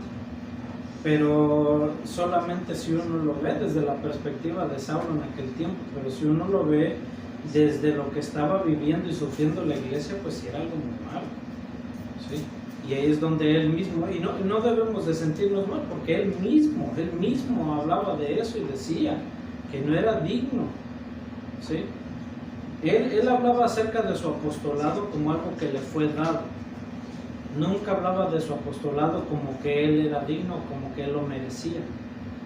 pero solamente si uno lo ve desde la perspectiva de Saulo en aquel tiempo. Pero si uno lo ve desde lo que estaba viviendo y sufriendo la iglesia, pues sí era algo muy malo, ¿sí? Y ahí es donde él mismo, y no debemos de sentirnos mal, porque él mismo hablaba de eso y decía que no era digno, ¿sí? Él hablaba acerca de su apostolado como algo que le fue dado. Nunca hablaba de su apostolado como que él era digno, como que él lo merecía.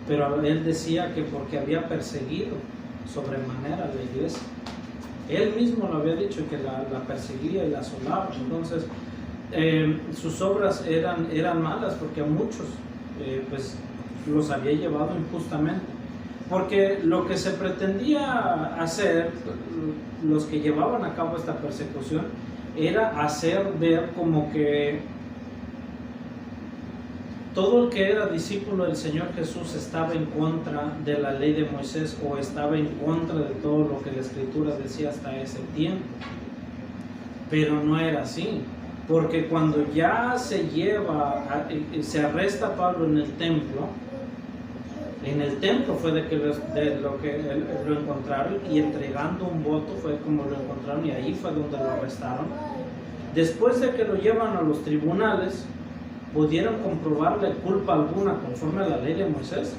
Pero él decía que porque había perseguido sobremanera a la iglesia. Él mismo lo había dicho, que la perseguía y la asolaba. Entonces, sus obras eran malas porque a muchos pues los había llevado injustamente. Porque lo que se pretendía hacer, los que llevaban a cabo esta persecución, era hacer ver como que todo el que era discípulo del Señor Jesús estaba en contra de la ley de Moisés, o estaba en contra de todo lo que la Escritura decía hasta ese tiempo. Pero no era así, porque cuando ya se arresta a Pablo en el templo fue de lo que lo encontraron, y entregando un voto fue como lo encontraron, y ahí fue donde lo arrestaron. Después de que lo llevan a los tribunales, ¿pudieron comprobarle culpa alguna conforme a la ley de Moisés?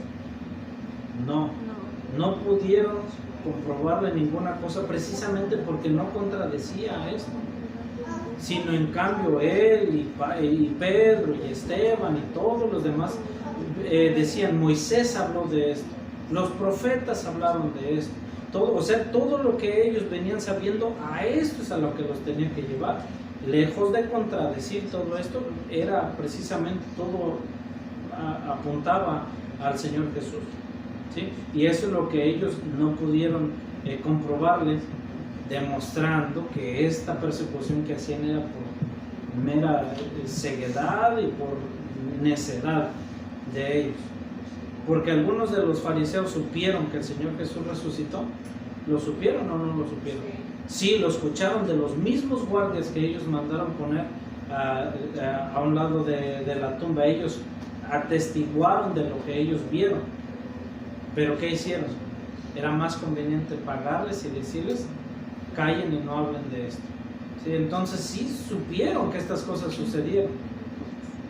No pudieron comprobarle ninguna cosa, precisamente porque no contradecía esto, sino en cambio él y Pedro y Esteban y todos los demás decían: Moisés habló de esto, los profetas hablaron de esto, todo lo que ellos venían sabiendo, a esto es a lo que los tenían que llevar. Lejos de contradecir todo esto, era precisamente todo apuntaba al Señor Jesús, ¿sí? Y eso es lo que ellos no pudieron comprobarles, demostrando que esta persecución que hacían era por mera ceguedad y por necedad de ellos. Porque algunos de los fariseos supieron que el Señor Jesús resucitó. ¿Lo supieron o no lo supieron? Sí, lo escucharon de los mismos guardias que ellos mandaron poner a un lado de la tumba. Ellos atestiguaron de lo que ellos vieron. Pero ¿qué hicieron? Era más conveniente pagarles y decirles: callen y no hablen de esto, ¿sí? Entonces sí supieron que estas cosas sucedieron,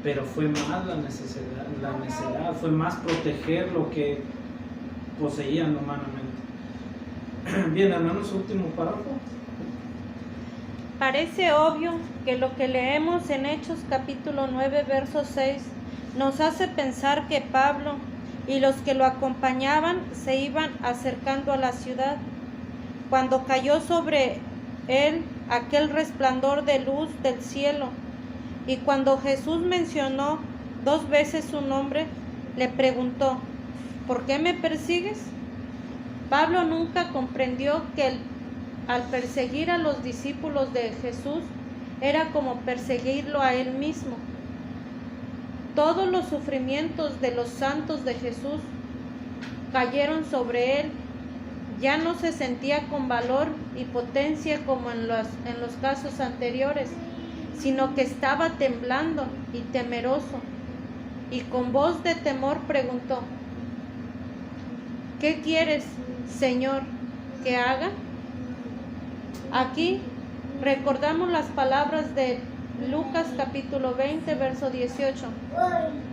pero fue más la necesidad, fue más proteger lo que poseían humanamente. Bien, hermanos, último párrafo. Parece obvio que lo que leemos en Hechos capítulo 9, verso 6, nos hace pensar que Pablo y los que lo acompañaban se iban acercando a la ciudad, cuando cayó sobre él aquel resplandor de luz del cielo, y cuando Jesús mencionó 2 veces su nombre, le preguntó: ¿por qué me persigues? Pablo nunca comprendió que al perseguir a los discípulos de Jesús, era como perseguirlo a él mismo. Todos los sufrimientos de los santos de Jesús cayeron sobre él. Ya no se sentía con valor y potencia como en los casos anteriores, sino que estaba temblando y temeroso, y con voz de temor preguntó: ¿qué quieres, Señor, que haga? Aquí recordamos las palabras de Lucas capítulo 20, verso 18.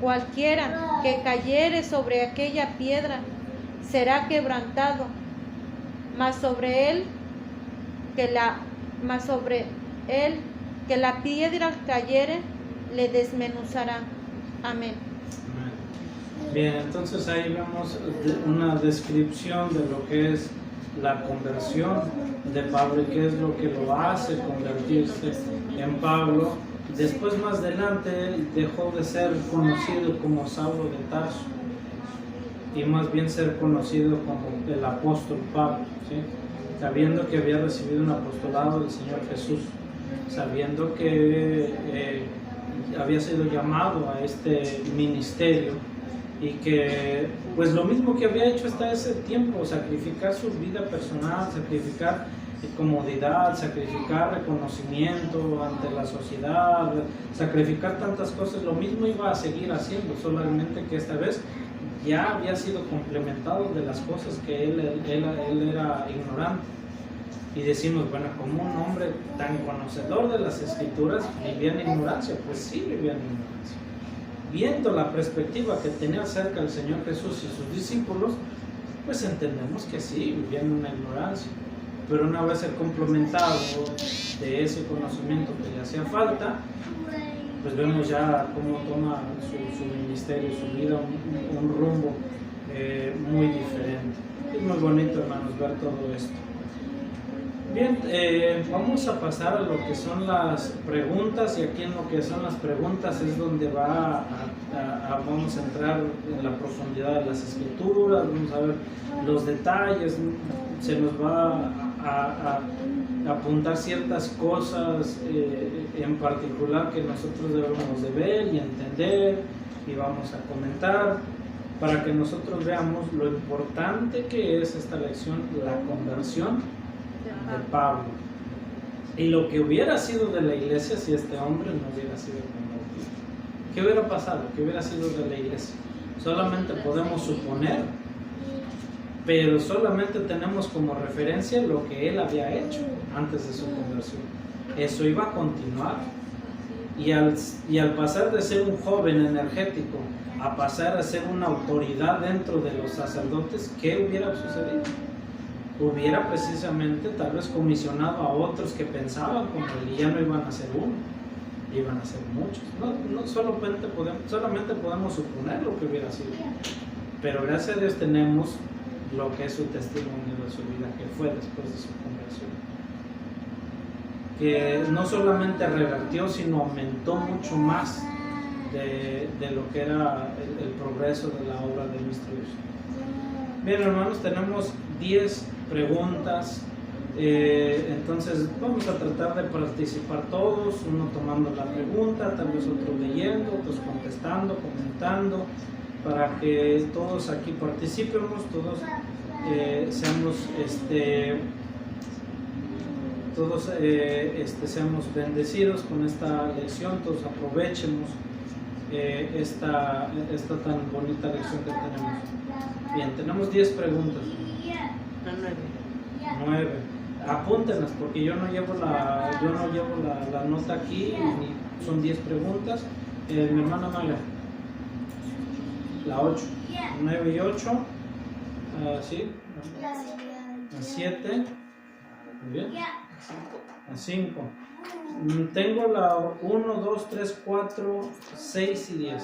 Cualquiera que cayere sobre aquella piedra será quebrantado, mas sobre él que la piedra cayere le desmenuzará. Amén. Bien, entonces ahí vemos una descripción de lo que es la conversión de Pablo y qué es lo que lo hace convertirse en Pablo. Después, más adelante, dejó de ser conocido como Saulo de Tarso y más bien ser conocido como el apóstol Pablo, ¿sí? Sabiendo que había recibido un apostolado del Señor Jesús, sabiendo que había sido llamado a este ministerio y que pues lo mismo que había hecho hasta ese tiempo, sacrificar su vida personal, sacrificar comodidad, sacrificar reconocimiento ante la sociedad, sacrificar tantas cosas, lo mismo iba a seguir haciendo, solamente que esta vez ya había sido complementado de las cosas que él era ignorante. Y decimos, bueno, como un hombre tan conocedor de las Escrituras vivía en ignorancia. Pues sí, vivía en ignorancia. Viendo la perspectiva que tenía acerca del Señor Jesús y sus discípulos, pues entendemos que sí, vivía en una ignorancia. Pero una vez complementado de ese conocimiento que le hacía falta, pues vemos ya cómo toma su ministerio, su vida, un rumbo muy diferente. Es muy bonito, hermanos, ver todo esto. Bien, vamos a pasar a lo que son las preguntas, y aquí en lo que son las preguntas es donde vamos a entrar en la profundidad de las Escrituras, vamos a ver los detalles, se nos va a apuntar ciertas cosas en particular que nosotros debemos de ver y entender, y vamos a comentar para que nosotros veamos lo importante que es esta lección, la conversión de Pablo, y lo que hubiera sido de la iglesia si este hombre no hubiera sido convertido. ¿Qué hubiera pasado? ¿Qué hubiera sido de la iglesia? Solamente podemos suponer, pero solamente tenemos como referencia lo que él había hecho antes de su conversión. Eso iba a continuar, y al pasar de ser un joven energético a pasar a ser una autoridad dentro de los sacerdotes, ¿qué hubiera sucedido? Hubiera precisamente tal vez comisionado a otros que pensaban como él, y ya no iban a ser uno, iban a ser muchos. No solamente podemos suponer lo que hubiera sido, pero gracias a Dios tenemos lo que es su testimonio de su vida, que fue después de su conversión, que no solamente revertió, sino aumentó mucho más de lo que era el progreso de la obra de nuestro Dios. Bien, hermanos, tenemos 10 preguntas, entonces vamos a tratar de participar todos, uno tomando la pregunta, tal vez otros leyendo, otros contestando, comentando, para que todos aquí participemos, todos seamos bendecidos con esta lección, todos aprovechemos esta tan bonita lección que tenemos. Bien, tenemos 10 preguntas. 9. Apúntenlas, porque yo no llevo la nota aquí, son 10 preguntas. Mi hermana Mala, la 8. 9 y 8. ¿Sí? La 7. Muy bien. La 5. Tengo la 1, 2, 3, 4, 6 y 10.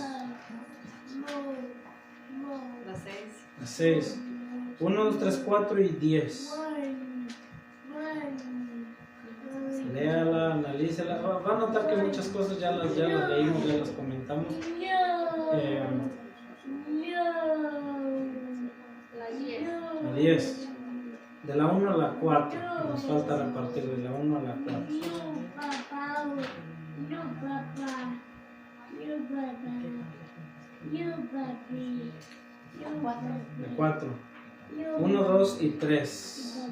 La 6. 1, 2, 3, 4 y 10. Léala, analícela. Va a notar que muchas cosas ya las leímos, ya las comentamos. La 10. De la 1 a la 4. Nos falta repartir de la 1 a la 4. De 4. 1, 2 y 3.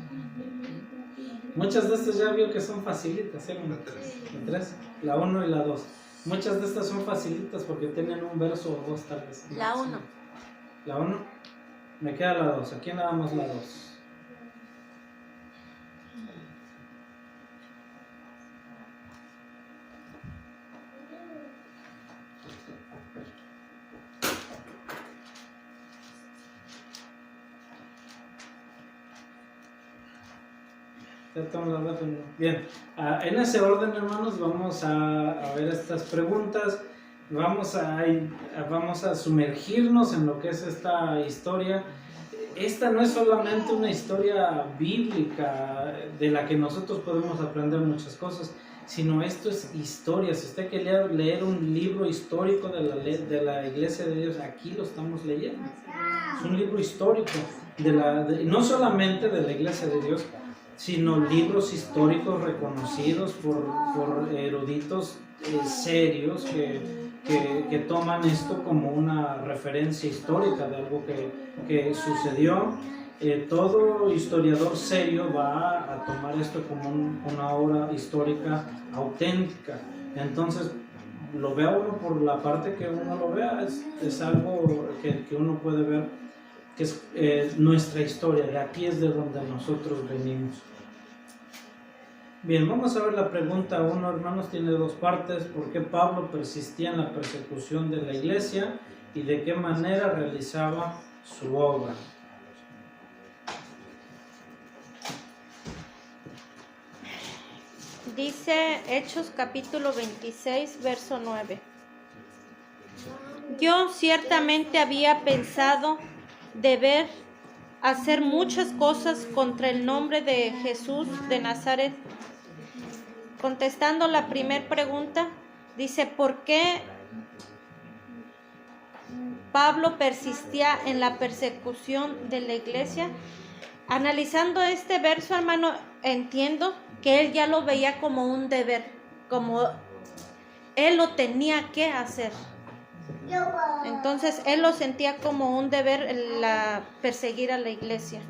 Muchas de estas ya vio que son facilitas, ¿eh? La 3, la 1 y la 2. Muchas de estas son facilitas porque tienen un verso o dos tal vez. La 1. La 1. Me queda la 2. Aquí nada más la 2. Bien, en ese orden, hermanos, vamos a ver estas preguntas. Vamos a sumergirnos en lo que es esta historia. Esta no es solamente una historia bíblica de la que nosotros podemos aprender muchas cosas, sino esto es historia. Si usted quiere leer un libro histórico de la Iglesia de Dios, aquí lo estamos leyendo. Es un libro histórico, no solamente de la Iglesia de Dios, sino libros históricos reconocidos por eruditos serios que toman esto como una referencia histórica de algo que sucedió. Todo historiador serio va a tomar esto como una obra histórica auténtica. Entonces, lo vea uno por la parte que uno lo vea, es algo que uno puede ver que es nuestra historia. De aquí es de donde nosotros venimos. Bien, vamos a ver la pregunta 1, hermanos, tiene dos partes. ¿Por qué Pablo persistía en la persecución de la iglesia y de qué manera realizaba su obra? Dice Hechos capítulo 26, verso 9. Yo ciertamente había pensado deber hacer muchas cosas contra el nombre de Jesús de Nazaret. Contestando la primera pregunta, dice, ¿por qué Pablo persistía en la persecución de la iglesia? Analizando este verso, hermano, entiendo que él ya lo veía como un deber, como él lo tenía que hacer. Entonces, él lo sentía como un deber perseguir a la iglesia.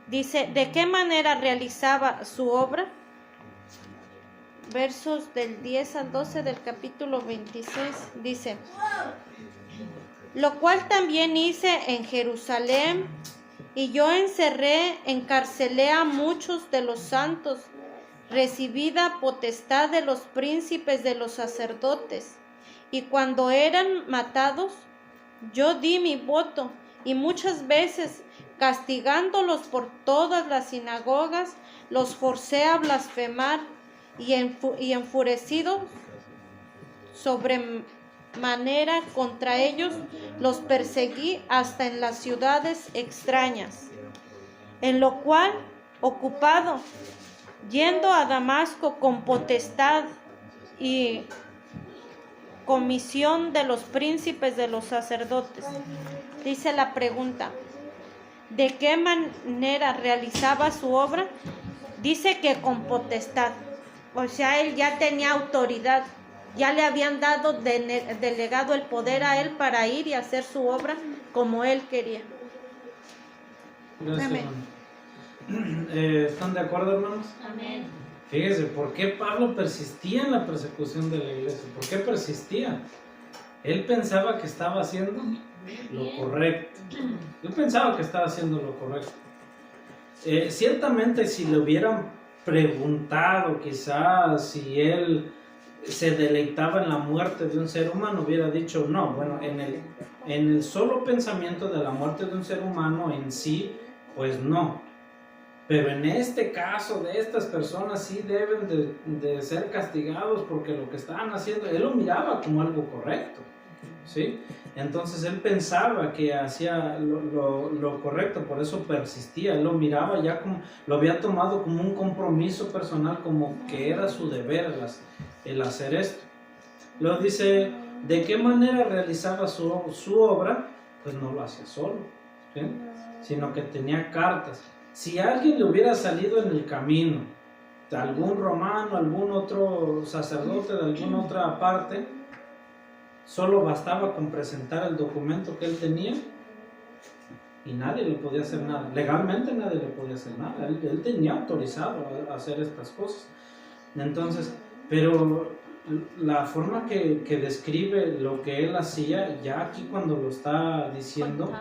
Dice, ¿de qué manera realizaba su obra? Versos del 10 al 12 del capítulo 26, dice, lo cual también hice en Jerusalén, y yo encarcelé a muchos de los santos, recibida potestad de los príncipes de los sacerdotes, y cuando eran matados, yo di mi voto, y muchas veces, castigándolos por todas las sinagogas, los forcé a blasfemar, y enfurecido sobremanera contra ellos, los perseguí hasta en las ciudades extrañas. En lo cual, ocupado, yendo a Damasco con potestad y comisión de los príncipes de los sacerdotes. Dice la pregunta, ¿de qué manera realizaba su obra? Dice que con potestad. O sea, él ya tenía autoridad, ya le habían delegado el poder a él para ir y hacer su obra como él quería. Gracias, ¿están de acuerdo, hermanos? Amén. Fíjese, ¿por qué Pablo persistía en la persecución de la iglesia? ¿Por qué persistía? Él pensaba que estaba haciendo lo correcto. Yo pensaba que estaba haciendo lo correcto. Ciertamente, si le hubieran preguntado quizás si él se deleitaba en la muerte de un ser humano, hubiera dicho no. Bueno, en el solo pensamiento de la muerte de un ser humano en sí, pues no. Pero en este caso de estas personas sí deben de ser castigados porque lo que estaban haciendo, él lo miraba como algo correcto, ¿sí? Entonces él pensaba que hacía lo correcto, por eso persistía. Él lo miraba ya como, lo había tomado como un compromiso personal, como que era su deber el hacer esto. Luego dice, ¿de qué manera realizaba su obra? Pues no lo hacía solo, ¿sí? Sino que tenía cartas. Si alguien le hubiera salido en el camino, de algún romano, algún otro sacerdote de alguna otra parte, solo bastaba con presentar el documento que él tenía y nadie le podía hacer nada. Legalmente nadie le podía hacer nada. Él tenía autorizado a hacer estas cosas. Entonces, pero la forma que describe lo que él hacía, ya aquí cuando lo está diciendo,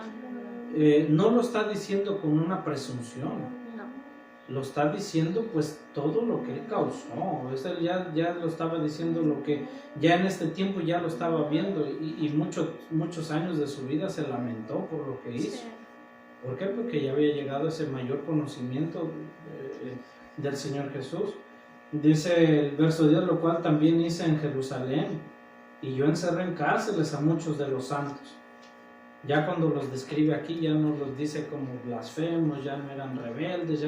no lo está diciendo con una presunción. Lo está diciendo pues todo lo que él causó. Él ya lo estaba diciendo, lo que ya en este tiempo ya lo estaba viendo, y muchos años de su vida se lamentó por lo que hizo. ¿Por qué? Porque ya había llegado ese mayor conocimiento del Señor Jesús. Dice el verso 10, lo cual también hice en Jerusalén, y yo encerré en cárceles a muchos de los santos. Ya cuando los describe aquí, ya no los dice como blasfemos, ya no eran rebeldes,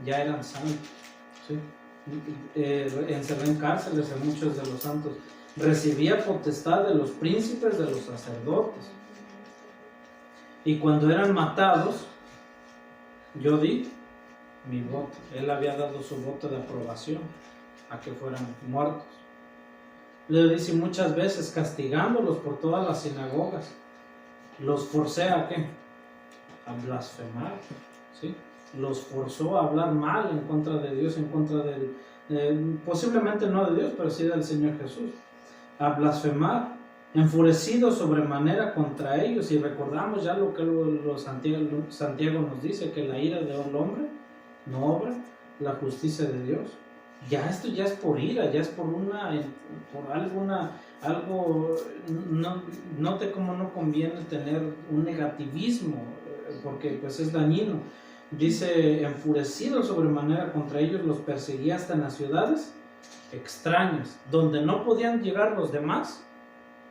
ya eran santos, ¿sí? Encerré en cárceles a muchos de los santos. Recibía potestad de los príncipes, de los sacerdotes. Y cuando eran matados, yo di mi voto. Él había dado su voto de aprobación a que fueran muertos. Le dice muchas veces, castigándolos por todas las sinagogas, los forcé a ¿qué? A blasfemar, ¿sí? Los forzó a hablar mal en contra de Dios, en contra posiblemente no de Dios, pero sí del Señor Jesús, a blasfemar, enfurecido sobremanera contra ellos. Y recordamos ya lo que Santiago nos dice, que la ira del hombre no obra la justicia de Dios. Ya esto ya es por ira, ya es por algo. Note cómo no conviene tener un negativismo, porque pues es dañino. Dice, enfurecido sobremanera contra ellos, los perseguía hasta en las ciudades extrañas, donde no podían llegar los demás.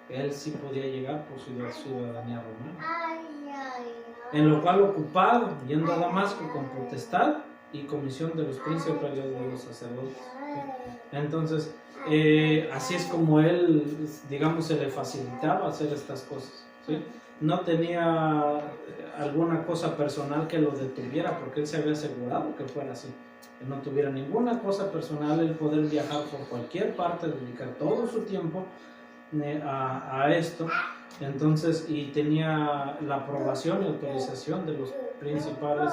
Él sí podía llegar por su ciudadanía romana. En lo cual ocupado, yendo a Damasco con potestad y comisión de los príncipes y de los sacerdotes. Entonces, así es como él, digamos, se le facilitaba hacer estas cosas, ¿sí? No tenía alguna cosa personal que lo detuviera, porque él se había asegurado que fuera así, que no tuviera ninguna cosa personal, el poder viajar por cualquier parte, dedicar todo su tiempo a esto. Entonces, y tenía la aprobación y autorización de los principales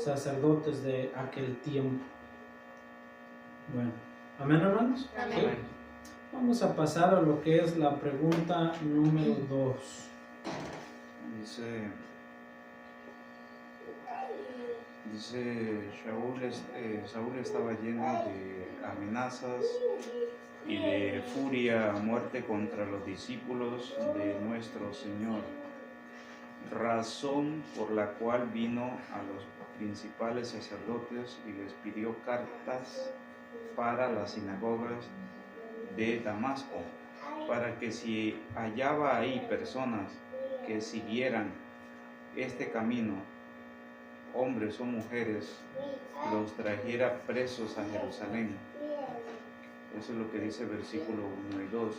sacerdotes de aquel tiempo. Bueno, ¿amén, hermanos? Amén. ¿Sí? Vamos a pasar a lo que es la pregunta número 2. Dice Saúl estaba lleno de amenazas y de furia a muerte contra los discípulos de nuestro Señor, razón por la cual vino a los principales sacerdotes y les pidió cartas para las sinagogas de Damasco, para que si hallaba ahí personas que siguieran este camino, hombres o mujeres, los trajera presos a Jerusalén. Eso es lo que dice el versículo 1 y 2.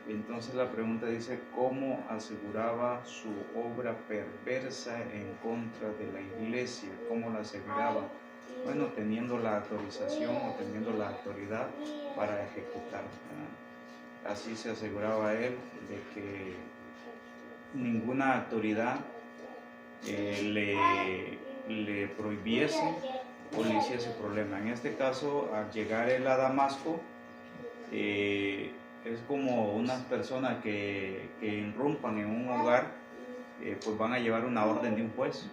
Entonces la pregunta dice, ¿cómo aseguraba su obra perversa en contra de la iglesia? ¿Cómo la aseguraba? Bueno, teniendo la autorización o teniendo la autoridad para ejecutar, ¿verdad? Así se aseguraba él de que ninguna autoridad le prohibiese o le hiciese problema. En este caso, al llegar él a Damasco, es como unas personas que irrumpan en un hogar, pues van a llevar una orden de un juez.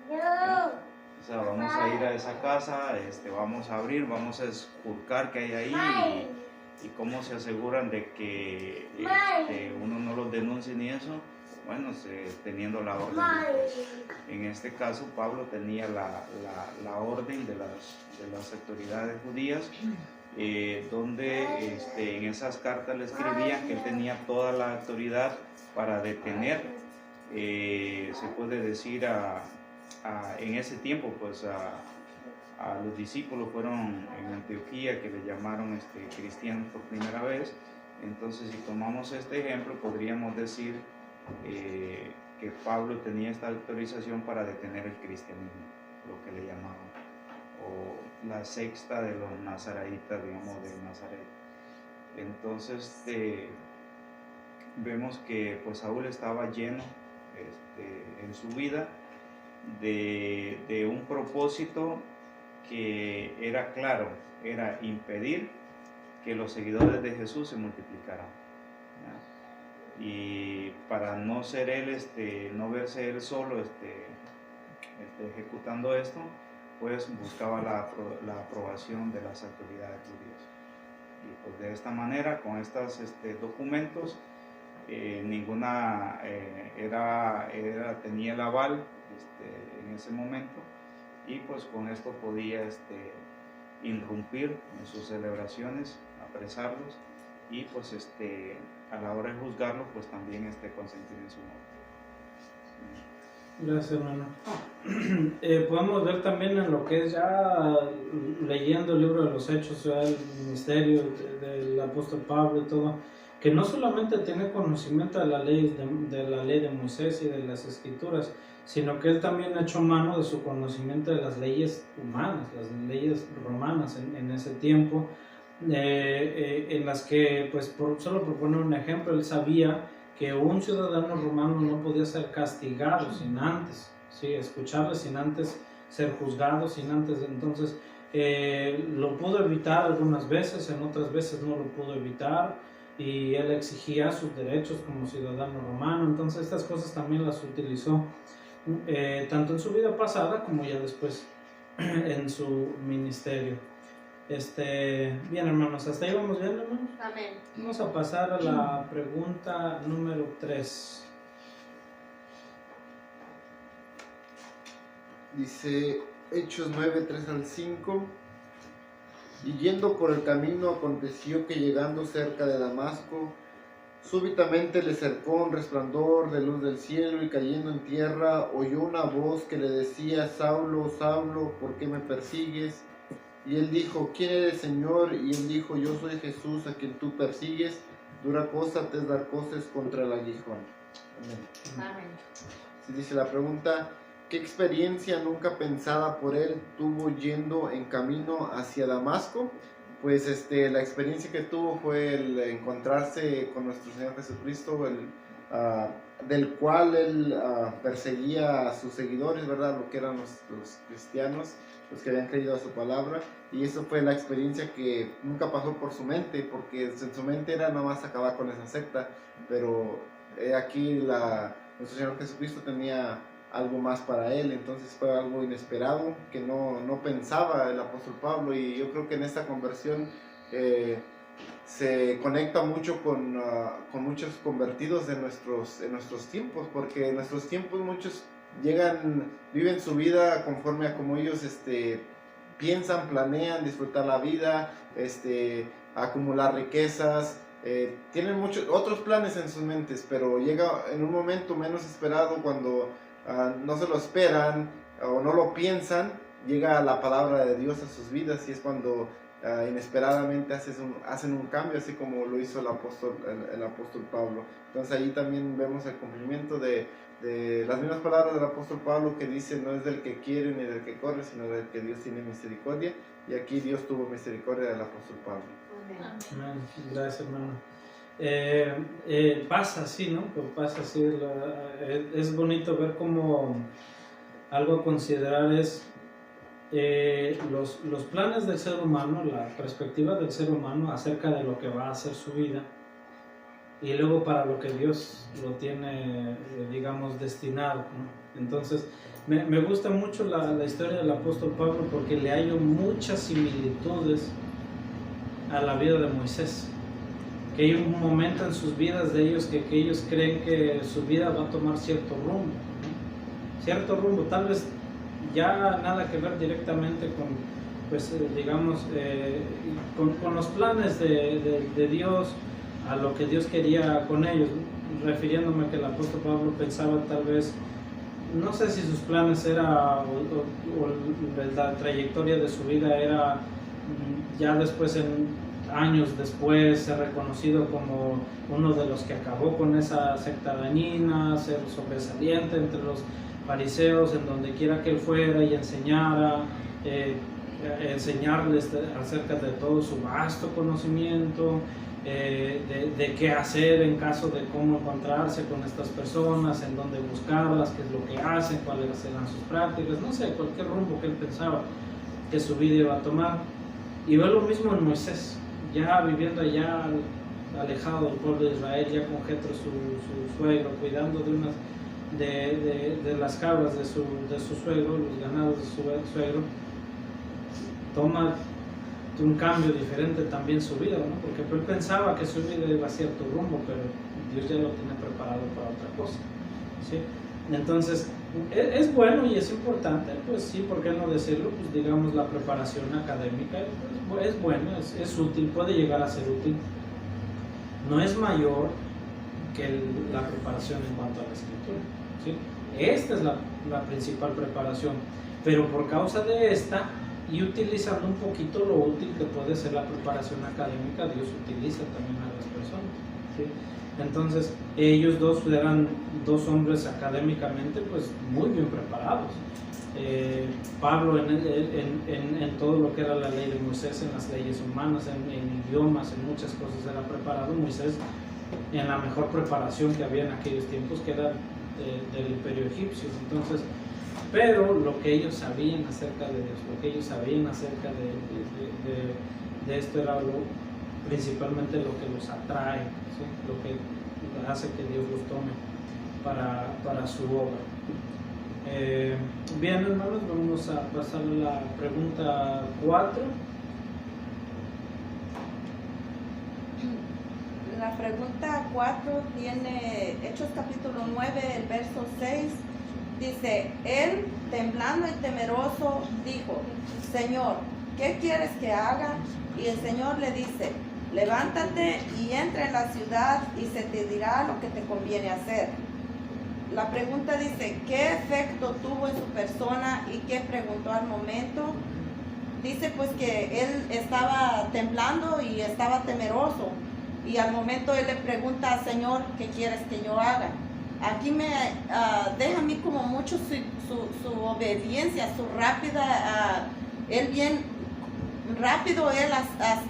O sea, vamos a ir a esa casa, vamos a abrir, vamos a esculcar qué hay ahí y cómo se aseguran de que uno no los denuncie ni eso. Bueno, teniendo la orden del juez. En este caso, Pablo tenía la orden de las autoridades judías, donde en esas cartas le escribían que él tenía toda la autoridad para detener, se puede decir, en ese tiempo, pues a los discípulos fueron en Antioquía, que le llamaron cristianos por primera vez. Entonces, si tomamos este ejemplo, podríamos decir que Pablo tenía esta autorización para detener el cristianismo, lo que le llamaban, o la secta de los nazaraitas, digamos, de Nazaret. Entonces vemos que pues Saúl estaba lleno en su vida de un propósito que era claro, era impedir que los seguidores de Jesús se multiplicaran, ¿ya? Y para no ser él, no verse él solo ejecutando esto, pues buscaba la aprobación de las autoridades judías. Y pues de esta manera, con estos documentos, ninguna tenía el aval en ese momento, y pues con esto podía irrumpir en sus celebraciones, apresarlos, y pues a la hora de juzgarlos, pues también consentir en su muerte. Gracias, hermano. Podemos ver también en lo que es ya leyendo el libro de los Hechos, ya el ministerio del apóstol Pablo y todo, que no solamente tiene conocimiento de la ley de Moisés y de las escrituras, sino que él también ha hecho mano de su conocimiento de las leyes humanas, las leyes romanas en ese tiempo, en las que, pues solo por poner un ejemplo, él sabía que un ciudadano romano no podía ser castigado sin antes, ¿sí? Escucharle sin antes ser juzgado, sin antes. Entonces lo pudo evitar algunas veces, en otras veces no lo pudo evitar, y él exigía sus derechos como ciudadano romano. Entonces estas cosas también las utilizó tanto en su vida pasada como ya después en su ministerio. Bien, hermanos, hasta ahí vamos bien, hermanos. Amén. Vamos a pasar a la pregunta número 3. Dice Hechos 9, 3 al 5. Y yendo por el camino, aconteció que llegando cerca de Damasco, súbitamente le cercó un resplandor de luz del cielo, y cayendo en tierra oyó una voz que le decía: Saulo, Saulo, ¿por qué me persigues? Y él dijo: ¿Quién eres, Señor? Y él dijo: Yo soy Jesús, a quien tú persigues. Dura cosa te es dar coces contra el aguijón. Amén. Amén. Sí, dice la pregunta: ¿qué experiencia nunca pensada por él tuvo yendo en camino hacia Damasco? Pues la experiencia que tuvo fue el encontrarse con nuestro Señor Jesucristo, del cual él perseguía a sus seguidores, ¿verdad? Lo que eran los cristianos, los que habían creído a su palabra. Y eso fue la experiencia que nunca pasó por su mente, porque en su mente era nada más acabar con esa secta. Pero aquí nuestro Señor Jesucristo tenía algo más para él. Entonces fue algo inesperado que no pensaba el apóstol Pablo, y yo creo que en esta conversión se conecta mucho con muchos convertidos en nuestros tiempos, porque en nuestros tiempos muchos viven su vida conforme a como ellos piensan, planean disfrutar la vida, acumular riquezas, tienen muchos otros planes en sus mentes, pero llega en un momento menos esperado, cuando no se lo esperan o no lo piensan, llega la palabra de Dios a sus vidas, y es cuando inesperadamente hacen un cambio, así como lo hizo el apóstol Pablo. Entonces ahí también vemos el cumplimiento de las mismas palabras del apóstol Pablo, que dice: no es del que quiere ni del que corre, sino del que Dios tiene misericordia. Y aquí Dios tuvo misericordia del apóstol Pablo. Amén. Gracias, hermano. Pasa así, ¿no? Pasa así. Es bonito ver cómo algo a considerar es los planes del ser humano, la perspectiva del ser humano acerca de lo que va a ser su vida, y luego para lo que Dios lo tiene, digamos, destinado, ¿no? Entonces, me gusta mucho la historia del apóstol Pablo, porque le hallo muchas similitudes a la vida de Moisés. Que hay un momento en sus vidas de ellos que ellos creen que su vida va a tomar cierto rumbo, ¿no? Cierto rumbo, tal vez ya nada que ver directamente con, pues, digamos, con los planes de Dios, a lo que Dios quería con ellos, refiriéndome que el apóstol Pablo pensaba tal vez, no sé si sus planes era o la trayectoria de su vida era ya después, años después, ser reconocido como uno de los que acabó con esa secta dañina, ser sobresaliente entre los fariseos en donde quiera que él fuera, y enseñarles acerca de todo su vasto conocimiento, de qué hacer en caso de cómo encontrarse con estas personas, en dónde buscarlas, qué es lo que hacen, cuáles serán sus prácticas, no sé, cualquier rumbo que él pensaba que su vida iba a tomar. Y ve lo mismo en Moisés, ya viviendo allá alejado del pueblo de Israel, ya con Jetro su suegro, cuidando de las cabras de su suegro, los ganados de su suegro, toma un cambio diferente también su vida, ¿no? Porque él pensaba que su vida iba a cierto rumbo, pero Dios ya lo tiene preparado para otra cosa, ¿sí? Entonces, es bueno y es importante, pues sí, ¿por qué no decirlo? Pues digamos, la preparación académica es buena, es útil, puede llegar a ser útil. No es mayor que la preparación en cuanto a la escritura, ¿sí? Esta es la principal preparación, pero por causa de esta y utilizando un poquito lo útil que puede ser la preparación académica, Dios utiliza también a las personas, ¿sí? Entonces ellos dos eran dos hombres académicamente pues muy bien preparados. Pablo en todo lo que era la ley de Moisés, en las leyes humanas, en idiomas, en muchas cosas era preparado. Moisés en la mejor preparación que había en aquellos tiempos, que era del imperio egipcio. Entonces, pero lo que ellos sabían acerca de Dios, lo que ellos sabían acerca de esto era principalmente lo que los atrae, ¿sí? Lo que hace que Dios los tome para su obra. Bien, hermanos, vamos a pasar a la pregunta 4. La pregunta 4 tiene Hechos capítulo 9, el verso 6. Dice, él, temblando y temeroso, dijo, Señor, ¿qué quieres que haga? Y el Señor le dice, levántate y entra en la ciudad y se te dirá lo que te conviene hacer. La pregunta dice, ¿qué efecto tuvo en su persona y qué preguntó al momento? Dice pues que él estaba temblando y estaba temeroso. Y al momento él le pregunta al Señor, ¿qué quieres que yo haga? Aquí me deja a mí como mucho su obediencia, su rápida, él bien rápido, él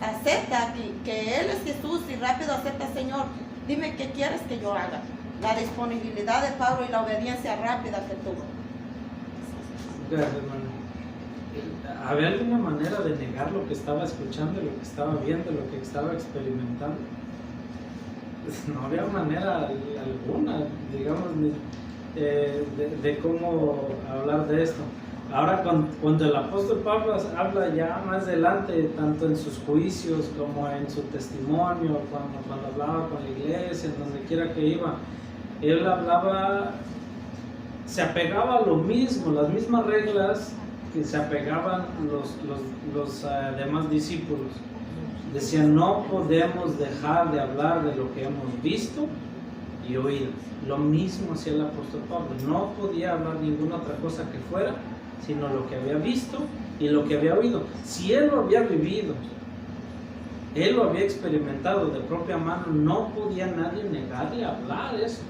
acepta que él es Jesús y rápido acepta, Señor, dime qué quieres que yo haga. La disponibilidad de Pablo y la obediencia rápida que tuvo. Gracias, hermano. ¿Había alguna manera de negar lo que estaba escuchando, lo que estaba viendo, lo que estaba experimentando? No había manera alguna, digamos, de cómo hablar de esto. Ahora, cuando el apóstol Pablo habla ya más adelante, tanto en sus juicios como en su testimonio, cuando hablaba con la iglesia, en donde quiera que iba, él hablaba, se apegaba a lo mismo, las mismas reglas que se apegaban los demás discípulos. Decían, no podemos dejar de hablar de lo que hemos visto y oído. Lo mismo hacía el apóstol Pablo, no podía hablar ninguna otra cosa que fuera, sino lo que había visto y lo que había oído. Si él lo había vivido, él lo había experimentado de propia mano, no podía nadie negarle a hablar eso.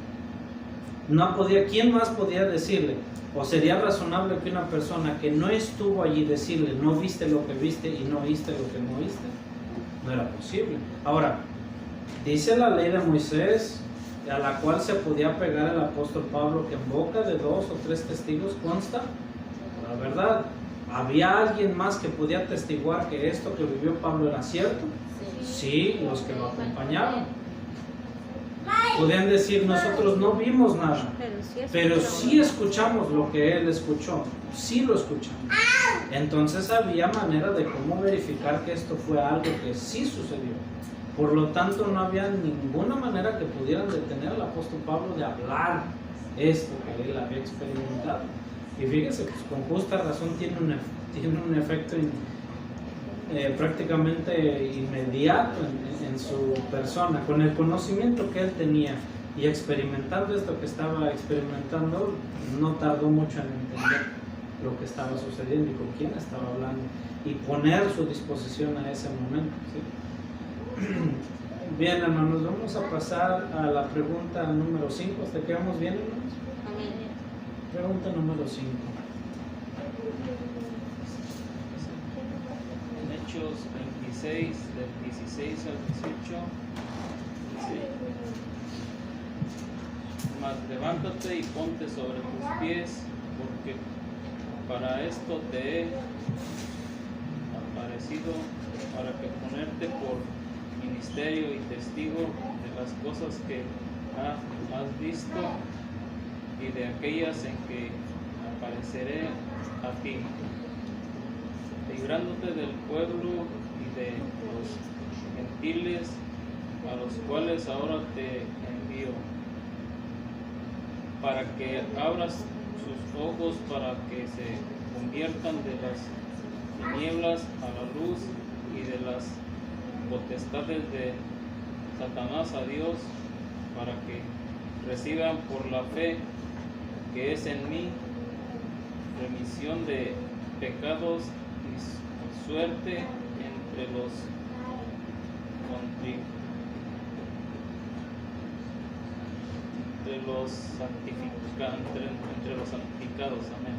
No podía, ¿quién más podía decirle? ¿O sería razonable que una persona que no estuvo allí decirle, no viste lo que viste y no viste lo que no viste? No era posible. Ahora, dice la ley de Moisés, a la cual se podía pegar el apóstol Pablo, que en boca de 2 o 3 testigos consta la verdad. ¿Había alguien más que podía atestiguar que esto que vivió Pablo era cierto? Sí, los que lo acompañaban. Podían decir, nosotros no vimos nada, pero sí escuchamos lo que él escuchó, sí lo escuchamos. Entonces había manera de cómo verificar que esto fue algo que sí sucedió. Por lo tanto, no había ninguna manera que pudieran detener al apóstol Pablo de hablar esto que él había experimentado. Y fíjese, pues con justa razón tiene un efecto prácticamente inmediato en su persona, con el conocimiento que él tenía y experimentando esto que estaba experimentando, no tardó mucho en entender lo que estaba sucediendo y con quién estaba hablando y poner su disposición a ese momento, ¿sí? Bien, hermanos, vamos a pasar a la pregunta número 5. ¿Hasta qué vamos bien, hermanos? Pregunta número 5. En Hechos 26, del 16 al 18, Mas levántate y ponte sobre tus pies, porque para esto te he aparecido, para que ponerte por ministerio y testigo de las cosas que has visto y de aquellas en que apareceré a ti, librándote del pueblo y de los gentiles a los cuales ahora te envío, para que abras sus ojos para que se conviertan de las tinieblas a la luz y de las potestades de Satanás a Dios, para que reciban por la fe que es en mí remisión de pecados y suerte entre los santificados. Amén.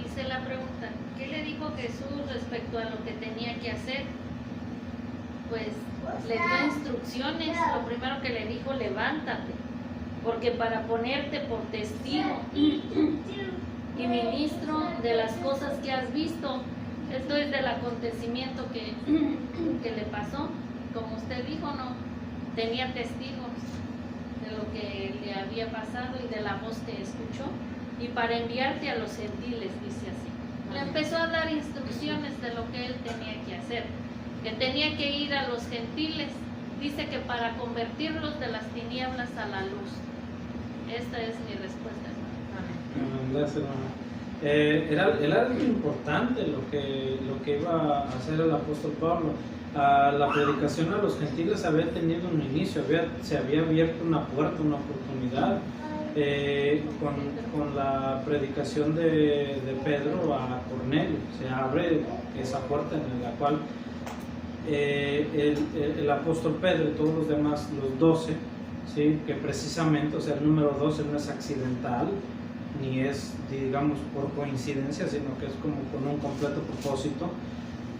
Dice la pregunta, ¿qué le dijo Jesús respecto a lo que tenía que hacer? Pues le dio instrucciones. Lo primero que le dijo, levántate, porque para ponerte por testigo y ministro de las cosas que has visto. Esto es del acontecimiento que le pasó. Como usted dijo, no tenía testigos de lo que le había pasado y de la voz que escuchó, y para enviarte a los gentiles, dice así. Le empezó a dar instrucciones de lo que él tenía que hacer, que tenía que ir a los gentiles, dice que para convertirlos de las tinieblas a la luz. Esta es mi respuesta, hermano. Gracias, hermano. Era algo importante lo que iba a hacer el apóstol Pablo. La predicación a los gentiles había tenido un inicio, se había abierto una puerta, una oportunidad con la predicación de Pedro a Cornelio. Se abre esa puerta en la cual el apóstol Pedro y todos los demás, los 12, ¿sí? Que precisamente, o sea, el número 12 no es accidental, ni es, digamos, por coincidencia, sino que es como con un completo propósito,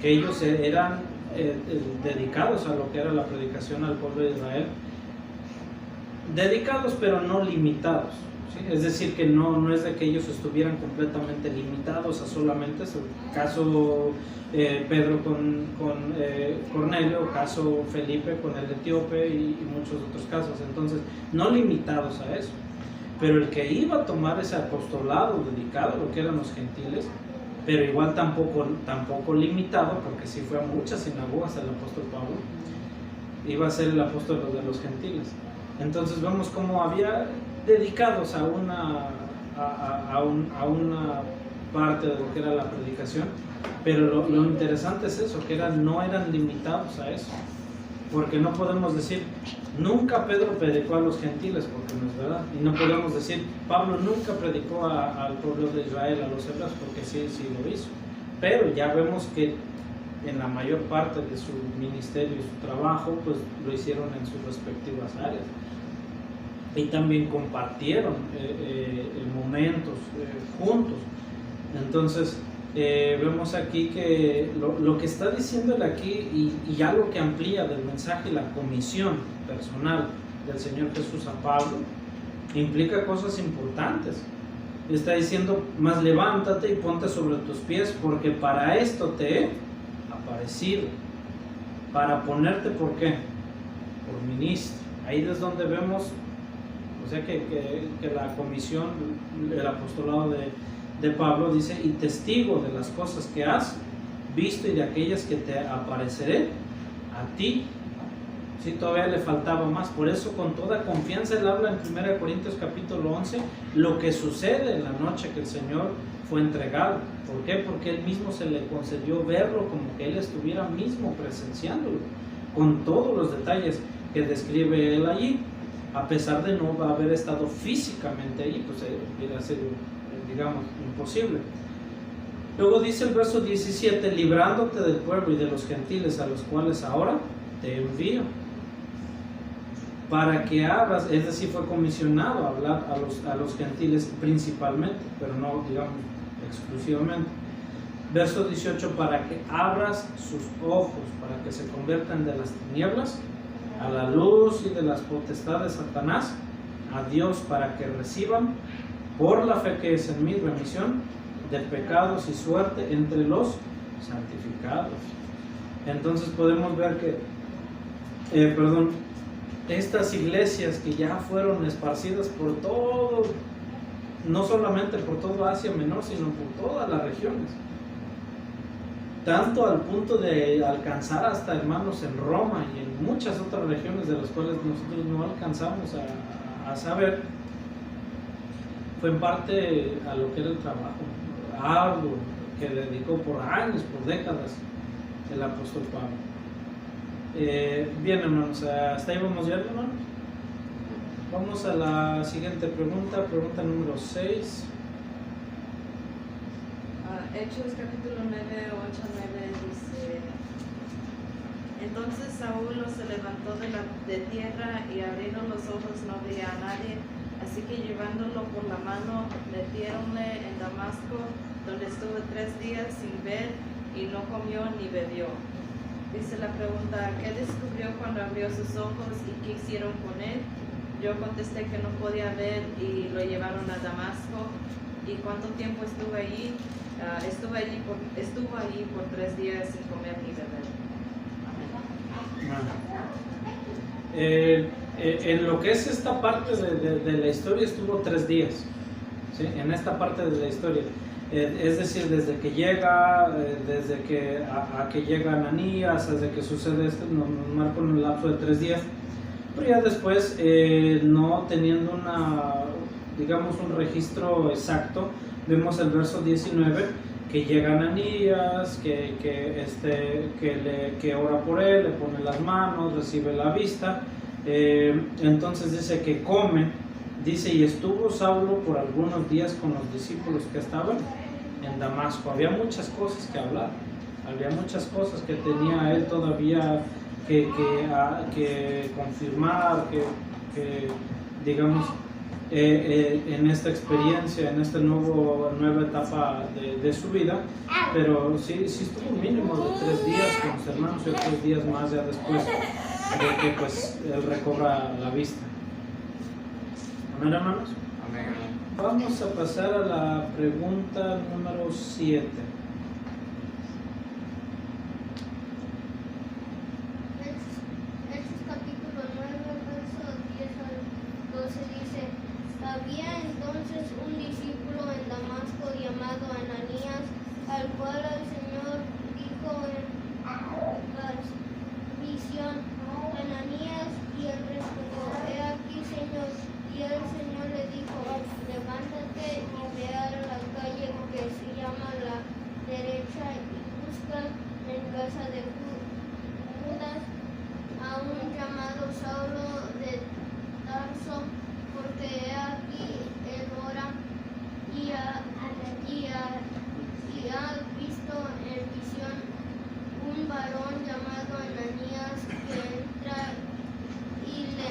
que ellos eran dedicados a lo que era la predicación al pueblo de Israel, dedicados pero no limitados, ¿sí? Es decir, que no es de que ellos estuvieran completamente limitados a solamente eso, caso Pedro con Cornelio, caso Felipe con el etíope y muchos otros casos. Entonces, no limitados a eso, pero el que iba a tomar ese apostolado dedicado a lo que eran los gentiles, pero igual tampoco limitado, porque sí fue a muchas sinagogas el apóstol Pablo, iba a ser el apóstol de los gentiles. Entonces vemos cómo había dedicados a una parte de lo que era la predicación, pero lo interesante es eso, que no eran limitados a eso, porque no podemos decir nunca Pedro predicó a los gentiles, porque no es verdad, y no podemos decir Pablo nunca predicó al pueblo de Israel, a los hebreos, porque sí lo hizo, pero ya vemos que en la mayor parte de su ministerio y su trabajo pues lo hicieron en sus respectivas áreas, y también compartieron momentos juntos. Entonces vemos aquí que lo que está diciéndole aquí y algo que amplía del mensaje, la comisión personal del Señor Jesús a Pablo, implica cosas importantes. Está diciendo, más levántate y ponte sobre tus pies, porque para esto te he aparecido, para ponerte, ¿por qué? Por ministro. Ahí es donde vemos, o sea, que la comisión, el apostolado de Pablo dice, y testigo de las cosas que has visto y de aquellas que te apareceré a ti. Sí, todavía le faltaba más, por eso con toda confianza él habla en 1 Corintios capítulo 11 lo que sucede en la noche que el Señor fue entregado. ¿Por qué? Porque él mismo se le concedió verlo como que él estuviera mismo presenciándolo, con todos los detalles que describe él allí, a pesar de no haber estado físicamente allí, pues hubiera sido, digamos, imposible. Luego dice el verso 17, librándote del pueblo y de los gentiles a los cuales ahora te envío, para que abras, es decir, fue comisionado a hablar a los gentiles principalmente, pero no, digamos, exclusivamente. Verso 18, para que abras sus ojos, para que se conviertan de las tinieblas a la luz y de las potestades de Satanás, a Dios, para que reciban por la fe que es en mí remisión de pecados y suerte entre los santificados. Entonces podemos ver que estas iglesias que ya fueron esparcidas por todo, no solamente por todo Asia Menor, sino por todas las regiones, tanto al punto de alcanzar hasta, hermanos, en Roma y en muchas otras regiones de las cuales nosotros no alcanzamos a saber, fue en parte a lo que era el trabajo arduo que dedicó por años, por décadas, el apóstol Pablo. Bien, hermanos, hasta ahí vamos bien, hermanos. Vamos a la siguiente pregunta, pregunta número 6. Hechos capítulo 9, 8, 9 dice: Entonces Saulo se levantó de tierra y abrieron los ojos, no veía a nadie, así que llevándolo por la mano, metiéronle en Damasco, donde estuvo 3 días sin ver y no comió ni bebió. Dice la pregunta: ¿qué descubrió cuando abrió sus ojos y qué hicieron con él? Yo contesté que no podía ver y lo llevaron a Damasco. ¿Y cuánto tiempo estuvo allí? Estuvo allí por 3 días sin comer ni beber. En lo que es esta parte de la historia estuvo 3 días, ¿sí? En esta parte de la historia, es decir, desde que llega, desde que que llega Ananías, desde que sucede esto, nos marca un lapso de 3 días, pero ya después, no teniendo un registro exacto, vemos el verso 19, que llega Ananías, que ora por él, le pone las manos, recibe la vista. Entonces dice que come, dice, y estuvo Saulo por algunos días con los discípulos que estaban en Damasco. Había muchas cosas que hablar, había muchas cosas que tenía él todavía que confirmar, en esta experiencia, en esta nueva etapa de su vida, pero sí estuvo un mínimo de 3 días con los hermanos y otros días más ya después de que pues él recobra la vista. Amén, hermanos. Amén. Vamos a pasar a la pregunta número 7. Hechos capítulo 9, verso 10 al 12 dice: Había entonces un discípulo en Damasco llamado Ananías, al cual el Señor dijo en visión: Ananías, y él respondió: He aquí, Señor. Y el Señor le dijo: Levántate y ve a la calle que se llama La Derecha y busca en casa de Judas a un llamado Saulo de Tarso, porque he aquí él ora y ha visto en visión un varón llamado Ananías que entra y le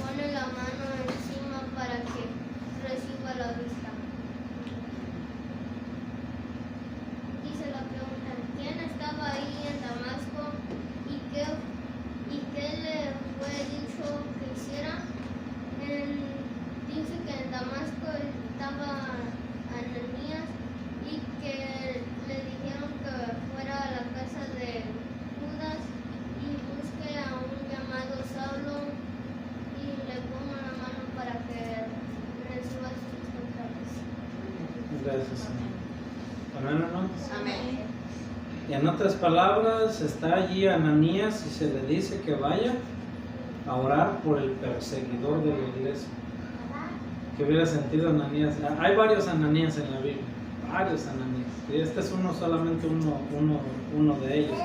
pone la mano encima para que reciba la vista. Dice la pregunta: ¿quién estaba ahí en Damasco y qué le fue dicho que hiciera? Dice que en Damasco estaba Ananías y que le dijeron que fuera a la casa de Judas y busque a un llamado Saulo y le ponga la mano para que reciba su vista otra vez. Gracias, Señor. Amén, hermanos. Amén. Y en otras palabras, está allí Ananías y se le dice que vaya a orar por el perseguidor de la iglesia. ¿Qué hubiera sentido Ananías? Hay varios Ananías en la Biblia, varios Ananías. Y este es solamente uno de ellos.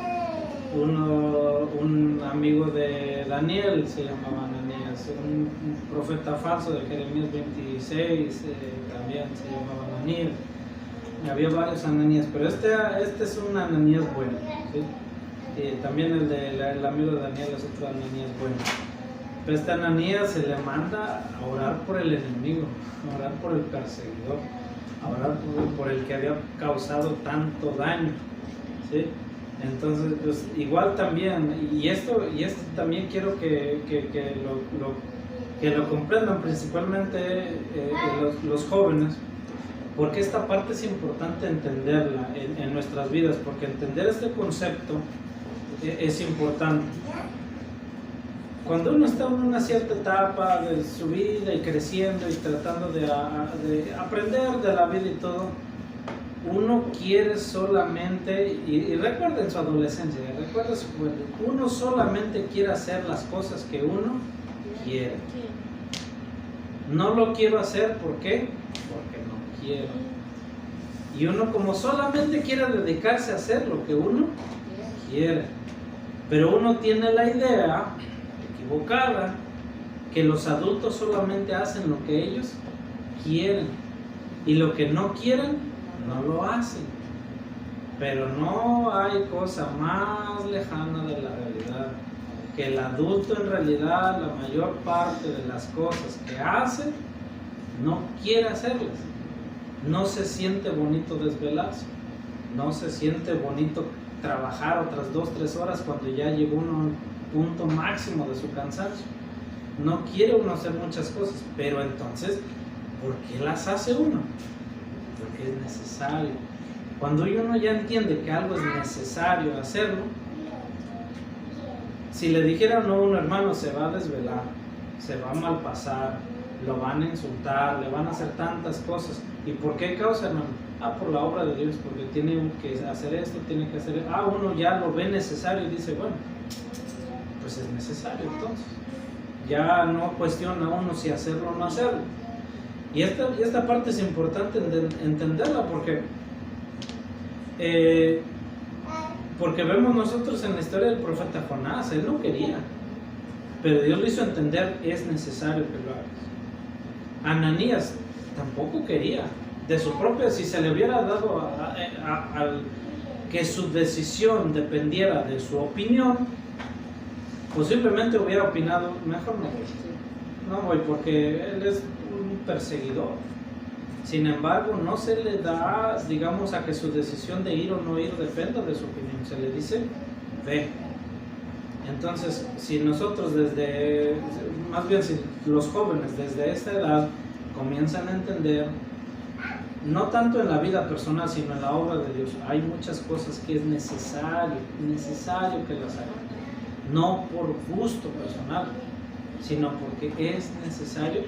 Un amigo de Daniel se llamaba Ananías, un profeta falso de Jeremías 26 también se llamaba Ananías. Había varios Ananías, pero este es un Ananías bueno, ¿sí? Y también el amigo de Daniel es otro Ananías bueno. Pero este Ananías se le manda a orar por el enemigo, a orar por el perseguidor, a orar por el que había causado tanto daño, ¿sí? Entonces, pues igual también, y esto también quiero que lo comprendan principalmente los jóvenes, porque esta parte es importante entenderla en nuestras vidas, porque entender este concepto es importante. Cuando uno está en una cierta etapa de su vida y creciendo y tratando de aprender de la vida y todo, uno quiere solamente, y recuerden su adolescencia, recuerden su juventud, uno solamente quiere hacer las cosas que uno quiere. No lo quiero hacer, ¿por qué? Porque no quiero. Y uno como solamente quiere dedicarse a hacer lo que uno quiere. Pero uno tiene la idea equivocada que los adultos solamente hacen lo que ellos quieren. Y lo que no quieren, no lo hacen. Pero no hay cosa más lejana de la realidad, que el adulto en realidad la mayor parte de las cosas que hace no quiere hacerlas. No se siente bonito desvelarse, no se siente bonito trabajar otras 2-3 horas cuando ya llegó uno a un punto máximo de su cansancio. No quiere uno hacer muchas cosas, pero entonces, ¿por qué las hace uno? Porque es necesario. Cuando uno ya entiende que algo es necesario hacerlo, si le dijeran a un hermano se va a desvelar, se va a malpasar, lo van a insultar, le van a hacer tantas cosas. ¿Y por qué causa, hermano? Por la obra de Dios, porque tiene que hacer esto, tiene que hacer esto. Uno ya lo ve necesario y dice, bueno, pues es necesario entonces. Ya no cuestiona uno si hacerlo o no hacerlo. Y esta parte es importante entenderla porque vemos nosotros en la historia del profeta Jonás, él no quería, pero Dios lo hizo entender, es necesario que lo hagas. Ananías tampoco quería, de su propia, si se le hubiera dado que su decisión dependiera de su opinión, posiblemente hubiera opinado, mejor no voy porque él es un perseguidor. Sin embargo, no se le da, digamos, a que su decisión de ir o no ir dependa de su opinión. Se le dice, ve. Entonces, si nosotros más bien si los jóvenes desde esta edad comienzan a entender, no tanto en la vida personal, sino en la obra de Dios, hay muchas cosas que es necesario que las hagan. No por gusto personal, sino porque es necesario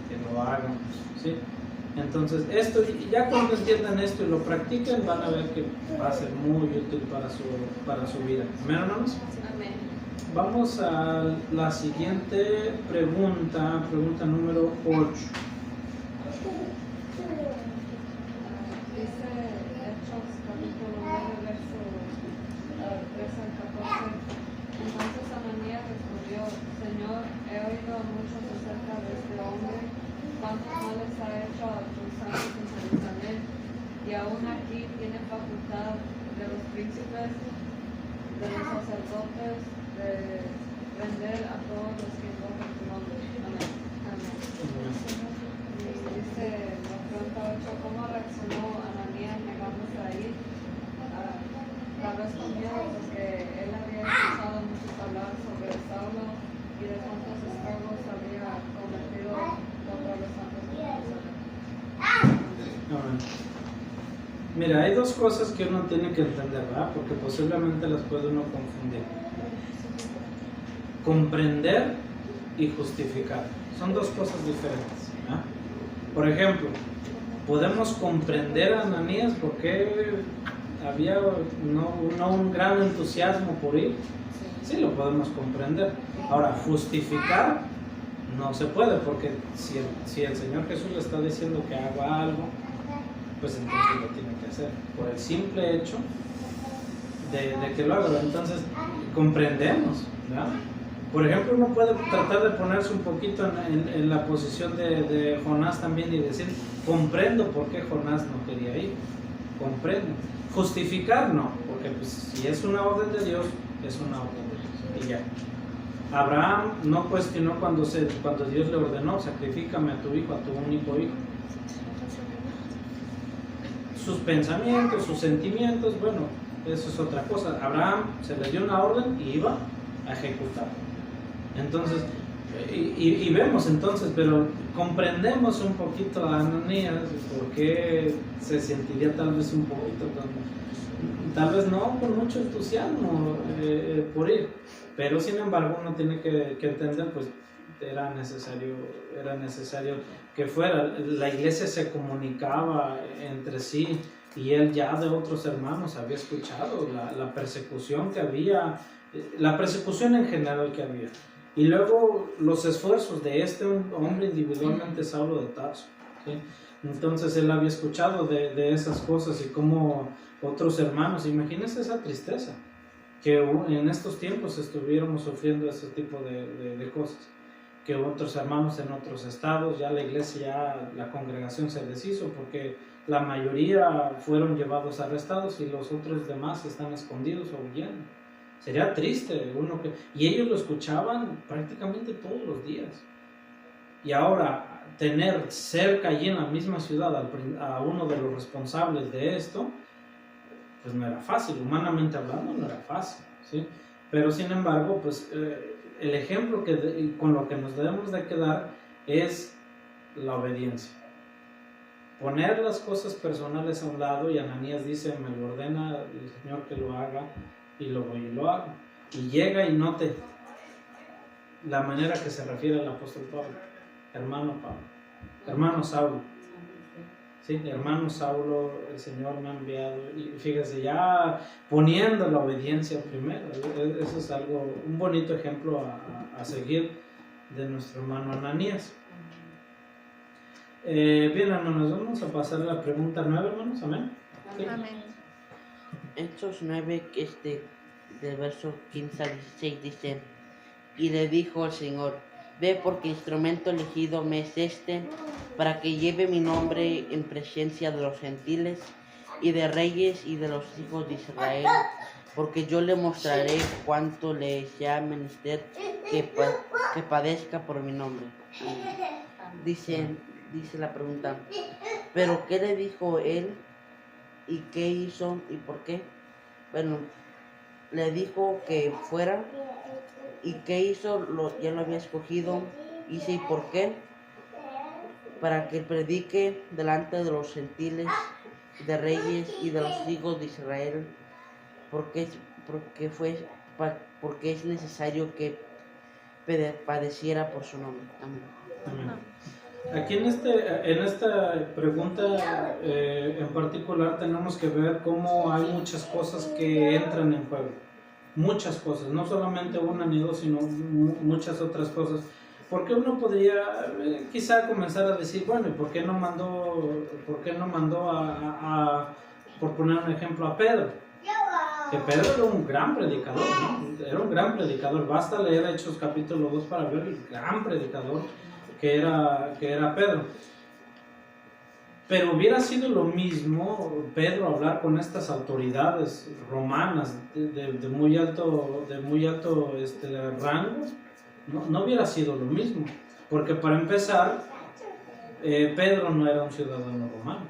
que lo hagan, ¿sí? Entonces, esto, ya cuando entiendan esto y lo practiquen, van a ver que va a ser muy útil para su vida. ¿Amén, hermanos? Amén. Vamos a la siguiente pregunta número 8. Dice Hechos capítulo 9, verso 13 al 14. Entonces Ananías respondió, Señor, he oído mucho acerca de este hombre, cuántos males ha hecho a tus santos en Jerusalén, y aún aquí tiene facultad de los príncipes, de los sacerdotes, de prender a todos los que invocan tu nombre. Amén. Amén. Y dice la pregunta 8, ¿cómo reaccionó Ananías negándose a ir? Tal vez con miedo, porque él había escuchado muchos hablar sobre Saulo y de cuántos estragos había cometido contra los santos de Jerusalén. Mira, hay dos cosas que uno tiene que entender, ¿verdad? Porque posiblemente las puede uno confundir. Comprender y justificar. Son dos cosas diferentes, ¿verdad? Por ejemplo, podemos comprender a Ananías porque había no un gran entusiasmo por ir. Sí, lo podemos comprender. Ahora, justificar no se puede, porque si el Señor Jesús le está diciendo que haga algo, pues entonces lo tiene que hacer, por el simple hecho de que lo haga. Entonces, comprendemos, ¿verdad? Por ejemplo, uno puede tratar de ponerse un poquito en la posición de Jonás también y decir, comprendo por qué Jonás no quería ir, comprendo. Justificar no, porque pues, si es una orden de Dios, es una orden de Dios, y ya. Abraham no cuestionó cuando Dios le ordenó, sacrifícame a tu hijo, a tu único hijo. Sus pensamientos, sus sentimientos, bueno, eso es otra cosa. Abraham se le dio una orden y iba a ejecutar. Entonces, y vemos entonces, pero comprendemos un poquito a Ananías por qué se sentiría tal vez un poquito, tal vez no con mucho entusiasmo por ir, pero sin embargo uno tiene que entender, pues era necesario que fuera. La iglesia se comunicaba entre sí y él ya de otros hermanos había escuchado la persecución que había, la persecución en general que había. Y luego los esfuerzos de este hombre individualmente, Saulo de Tarso, ¿sí? Entonces él había escuchado de esas cosas y cómo otros hermanos, imagínense esa tristeza, que en estos tiempos estuviéramos sufriendo ese tipo de cosas, que otros hermanos en otros estados, ya la iglesia, ya la congregación se deshizo porque la mayoría fueron llevados arrestados y los otros demás están escondidos o huyendo. Sería triste y ellos lo escuchaban prácticamente todos los días. Y ahora tener cerca allí en la misma ciudad a uno de los responsables de esto, pues no era fácil, humanamente hablando no era fácil, ¿sí? Pero sin embargo, pues el ejemplo con lo que nos debemos de quedar es la obediencia. Poner las cosas personales a un lado, y Ananías dice, me lo ordena el Señor que lo haga, y lo voy y lo hago. Y llega y note la manera que se refiere al apóstol Pablo, hermano Saulo. Sí, hermano Saulo, el Señor me ha enviado. Y fíjese, ya poniendo la obediencia primero, eso es un bonito ejemplo a seguir de nuestro hermano Ananías. Bien, hermanos, vamos a pasar a la pregunta 9, hermanos. Amén. ¿Sí? Amén. Hechos 9, del verso 15 al 16 dice: y le dijo el Señor, ve, porque instrumento elegido me es este, para que lleve mi nombre en presencia de los gentiles y de reyes y de los hijos de Israel, porque yo le mostraré cuánto le sea menester que padezca por mi nombre. Dice la pregunta, ¿pero qué le dijo él? ¿Y qué hizo y por qué? Bueno, le dijo que fuera. ¿Y qué hizo? Ya lo había escogido. ¿Hice y por qué? Para que predique delante de los gentiles, de reyes y de los hijos de Israel, porque es necesario que padeciera por su nombre. Amén. Amén. Aquí en esta pregunta en particular tenemos que ver cómo hay muchas cosas que entran en juego. Muchas cosas, no solamente una ni dos, sino muchas otras cosas. Porque uno podría quizá comenzar a decir, bueno, ¿por qué no mandó por poner un ejemplo, a Pedro? Que Pedro era un gran predicador, ¿no? Era un gran predicador. Basta leer Hechos capítulo 2 para ver el gran predicador que era Pedro. Pero hubiera sido lo mismo Pedro hablar con estas autoridades romanas de muy alto rango. No hubiera sido lo mismo, porque para empezar Pedro no era un ciudadano romano.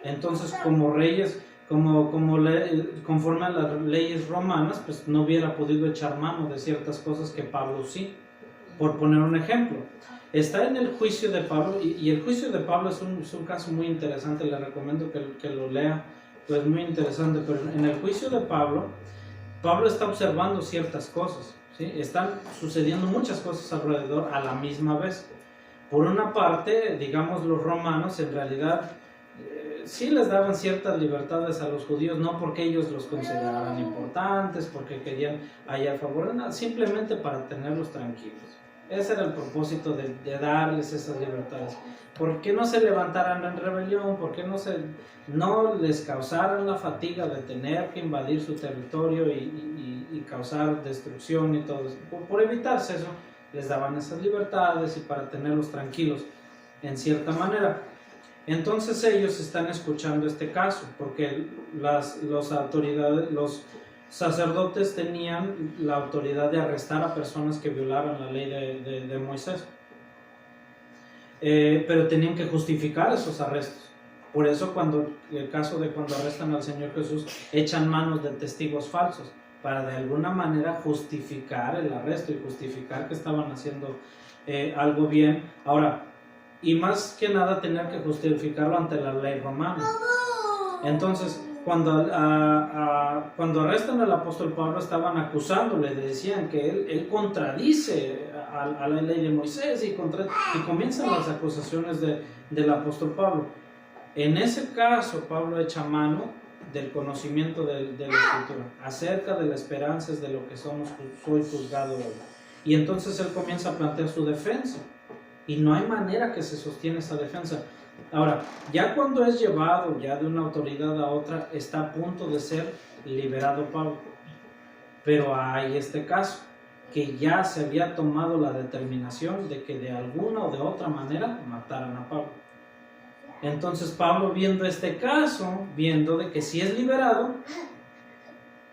Entonces, como reyes, conforme a las leyes romanas, pues no hubiera podido echar mano de ciertas cosas que Pablo sí. Por poner un ejemplo, está en el juicio de Pablo, y el juicio de Pablo es un caso muy interesante. Le recomiendo que lo lea, pues muy interesante. Pero en el juicio de Pablo está observando ciertas cosas, ¿sí? Están sucediendo muchas cosas alrededor a la misma vez. Por una parte, digamos, los romanos en realidad sí les daban ciertas libertades a los judíos, no porque ellos los consideraran importantes, porque querían hallar favor, nada, simplemente para tenerlos tranquilos. Ese era el propósito de darles esas libertades. ¿Por qué no se levantaran en rebelión? ¿Por qué no les causaran la fatiga de tener que invadir su territorio y causar destrucción y todo eso? Por evitarse eso, les daban esas libertades y para tenerlos tranquilos en cierta manera. Entonces ellos están escuchando este caso porque las autoridades, los sacerdotes tenían la autoridad de arrestar a personas que violaran la ley de Moisés, pero tenían que justificar esos arrestos. Por eso el caso de cuando arrestan al Señor Jesús, echan manos de testigos falsos, para de alguna manera justificar el arresto y justificar que estaban haciendo algo bien. Ahora, y más que nada tener que justificarlo ante la ley romana. Entonces, cuando arrestan al apóstol Pablo, estaban acusándole, decían que él contradice a la ley de Moisés y comienzan las acusaciones del apóstol Pablo. En ese caso, Pablo echa mano del conocimiento de la Escritura, acerca de las esperanzas de lo que soy juzgado hoy. Y entonces él comienza a plantear su defensa, y no hay manera que se sostiene esa defensa. Ahora, ya cuando es llevado ya de una autoridad a otra, está a punto de ser liberado Pablo. Pero hay este caso, que ya se había tomado la determinación de que de alguna o de otra manera mataran a Pablo. Entonces Pablo, viendo este caso, viendo de que si es liberado,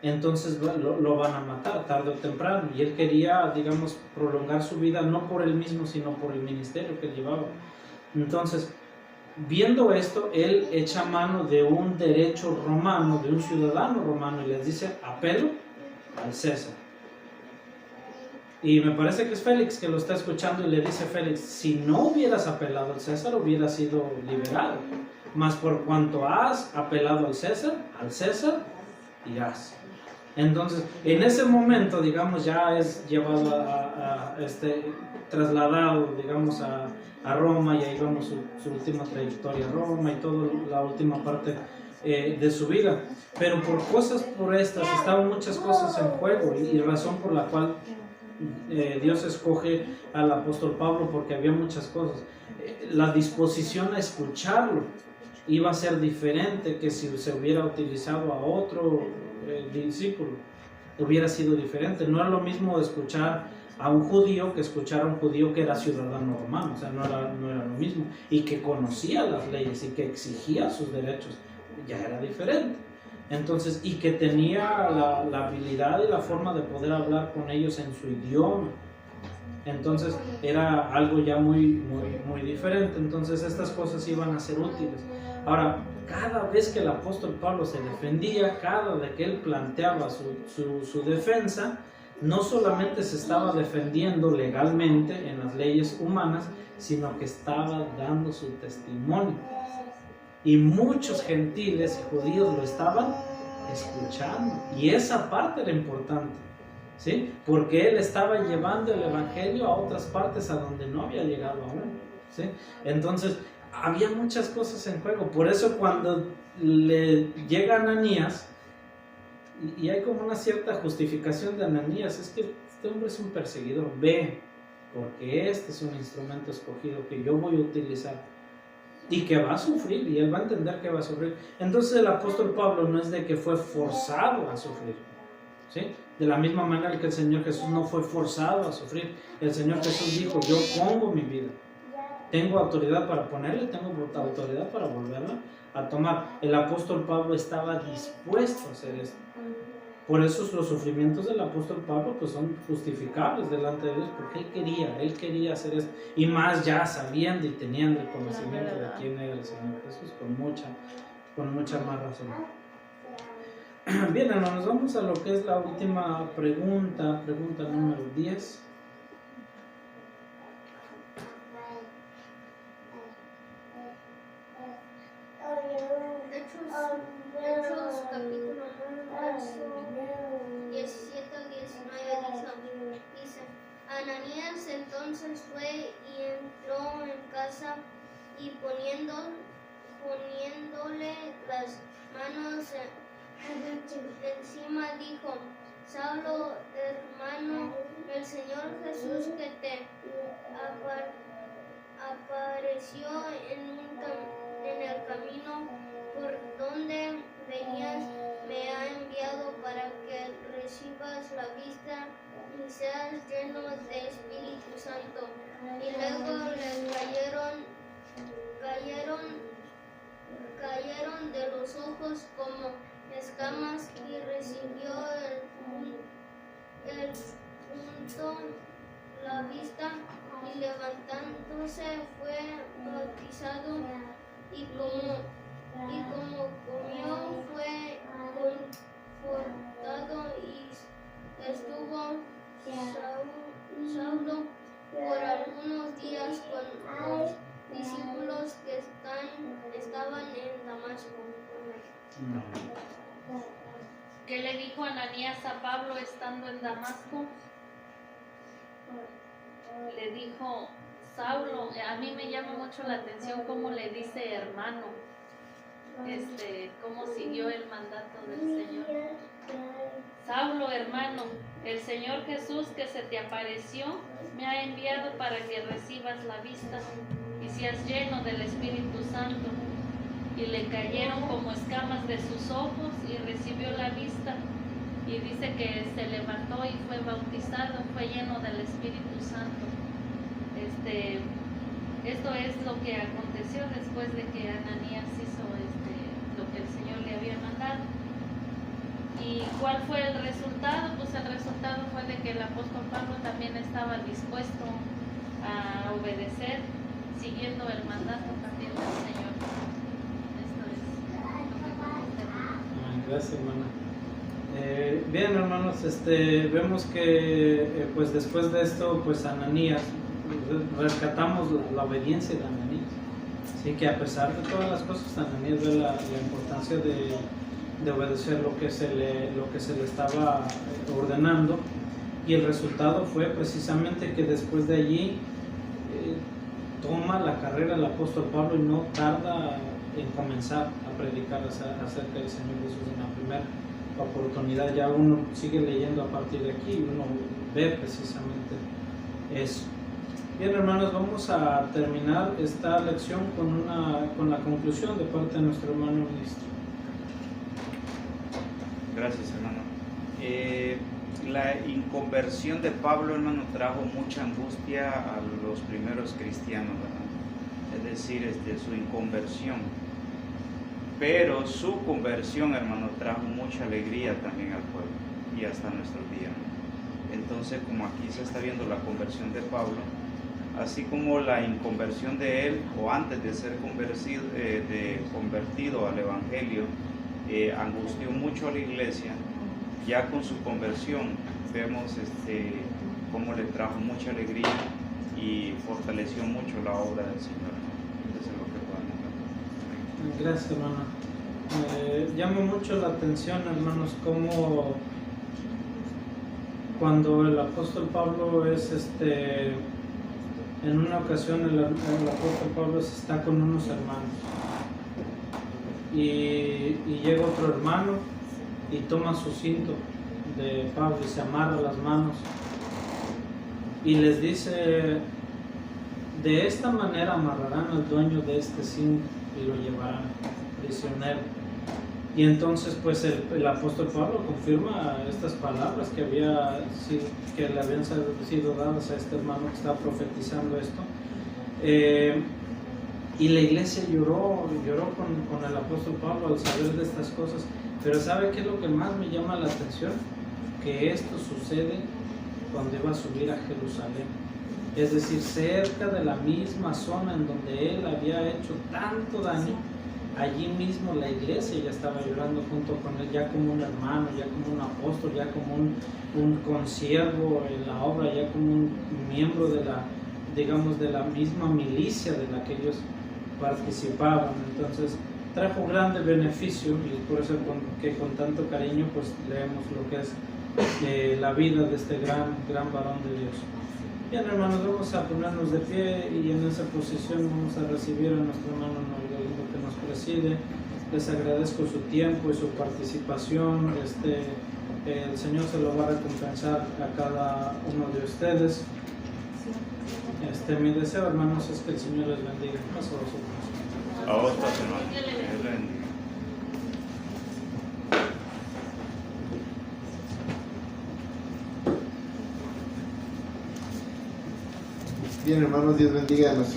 entonces lo van a matar tarde o temprano. Y él quería, digamos, prolongar su vida no por él mismo, sino por el ministerio que llevaba. Entonces, viendo esto, él echa mano de un derecho romano, de un ciudadano romano, y les dice: apelo al César. Y me parece que es Félix que lo está escuchando, y le dice: Félix, si no hubieras apelado al César, hubieras sido liberado. Mas por cuanto has apelado al César irás. Entonces, en ese momento, digamos, ya es llevado trasladado, digamos, a Roma, y ahí vamos su última trayectoria a Roma y toda la última parte de su vida. Pero por estas, estaban muchas cosas en juego, y razón por la cual Dios escoge al apóstol Pablo, porque había muchas cosas. La disposición a escucharlo iba a ser diferente que si se hubiera utilizado a otro discípulo. Hubiera sido diferente. No era lo mismo escuchar a un judío que escuchar a un judío que era ciudadano romano. O sea, no era lo mismo, y que conocía las leyes y que exigía sus derechos. Ya era diferente. Entonces, y que tenía la habilidad y la forma de poder hablar con ellos en su idioma. Entonces era algo ya muy diferente. Entonces estas cosas iban a ser útiles. Ahora, cada vez que el apóstol Pablo se defendía, cada vez que él planteaba su defensa, no solamente se estaba defendiendo legalmente en las leyes humanas, sino que estaba dando su testimonio. Y muchos gentiles y judíos lo estaban escuchando. Y esa parte era importante, ¿sí? Porque él estaba llevando el evangelio a otras partes a donde no había llegado aún, ¿sí? Entonces, había muchas cosas en juego. Por eso cuando le llega Ananías, y hay como una cierta justificación de Ananías, es que este hombre es un perseguidor, ve, porque este es un instrumento escogido que yo voy a utilizar y que va a sufrir, y él va a entender que va a sufrir. Entonces el apóstol Pablo no es de que fue forzado a sufrir, ¿sí? De la misma manera que el Señor Jesús no fue forzado a sufrir. El Señor Jesús dijo: yo pongo mi vida, tengo autoridad para ponerle, tengo autoridad para volverla a tomar. El apóstol Pablo estaba dispuesto a hacer esto. Por eso los sufrimientos del apóstol Pablo pues son justificables delante de Dios, porque él quería hacer esto, y más ya sabiendo y teniendo el conocimiento de quién era el Señor Jesús, con mucha más razón. Bien, nos vamos a lo que es la última pregunta número 10. Hechos capítulo 9, verso 17 al 19 dice: Ananías entonces fue y entró en casa, y poniéndole las manos encima dijo: Saulo, hermano, el Señor Jesús que te apareció en el camino por donde venías, me ha enviado para que recibas la vista y seas lleno de Espíritu Santo. Y luego le cayeron de los ojos como escamas, y recibió el punto la vista, y levantándose fue bautizado, y como y como comió fue confortado y estuvo Saulo por algunos días con los discípulos que estaban en Damasco. ¿Qué le dijo Ananías a Pablo estando en Damasco? Le dijo, Saulo, a mí me llama mucho la atención cómo le dice hermano, cómo siguió el mandato del Señor. Saulo, hermano, el Señor Jesús que se te apareció me ha enviado para que recibas la vista y seas lleno del Espíritu Santo. Y le cayeron como escamas de sus ojos y recibió la vista. Y dice que se levantó y fue bautizado, fue lleno del Espíritu Santo. Esto es lo que aconteció después de que Ananías hizo lo que el Señor le había mandado. ¿Y cuál fue el resultado? Pues el resultado fue de que el apóstol Pablo también estaba dispuesto a obedecer, siguiendo el mandato también del Señor. Gracias, hermana. Bien, hermanos, vemos que pues después de esto, pues Ananías, rescatamos la obediencia de Ananías. Así que a pesar de todas las cosas, Ananías ve la importancia de obedecer lo que se le estaba ordenando, y el resultado fue precisamente que después de allí toma la carrera el apóstol Pablo y no tarda en comenzar a predicar acerca del Señor Jesús en la primera oportunidad. Ya uno sigue leyendo a partir de aquí y uno ve precisamente eso. Bien, hermanos, vamos a terminar esta lección con la conclusión de parte de nuestro hermano ministro. Gracias, hermano. La inconversión de Pablo, hermano, trajo mucha angustia a los primeros cristianos, ¿verdad? Es decir, su inconversión. Pero su conversión, hermano, trajo mucha alegría también al pueblo y hasta nuestros días. Entonces, como aquí se está viendo la conversión de Pablo, así como la inconversión de él, o antes de ser convertido al Evangelio, angustió mucho a la iglesia, ya con su conversión vemos cómo le trajo mucha alegría y fortaleció mucho la obra del Señor. Eso es lo que podemos ver. Gracias, hermano. Llama mucho la atención, hermanos, cómo cuando el apóstol Pablo es en una ocasión el apóstol Pablo está con unos hermanos y llega otro hermano y toma su cinto de Pablo y se amarra las manos y les dice: de esta manera amarrarán al dueño de este cinto y lo llevarán prisionero. Y entonces pues el apóstol Pablo confirma estas palabras que le habían sido dadas a este hermano que estaba profetizando esto, y la iglesia lloró con el apóstol Pablo al saber de estas cosas. Pero ¿sabe qué es lo que más me llama la atención? Que esto sucede cuando iba a subir a Jerusalén, es decir, cerca de la misma zona en donde él había hecho tanto daño. Allí mismo la iglesia ya estaba llorando junto con él, ya como un hermano, ya como un apóstol, ya como un consiervo en la obra, ya como un miembro de la misma milicia de la que ellos participaban. Entonces trajo grande beneficio, y por eso que con tanto cariño pues leemos lo que es la vida de este gran varón de Dios. Bien, hermanos, vamos a ponernos de pie y en esa posición vamos a recibir a nuestro hermano Norgalindo que nos preside. Les agradezco su tiempo y su participación. El Señor se lo va a recompensar a cada uno de ustedes. Mi deseo, hermanos, es que el Señor les bendiga. Paso a vosotros. A vosotros, hermanos. Dios les bendiga. Bien, hermanos, Dios bendiga a nuestro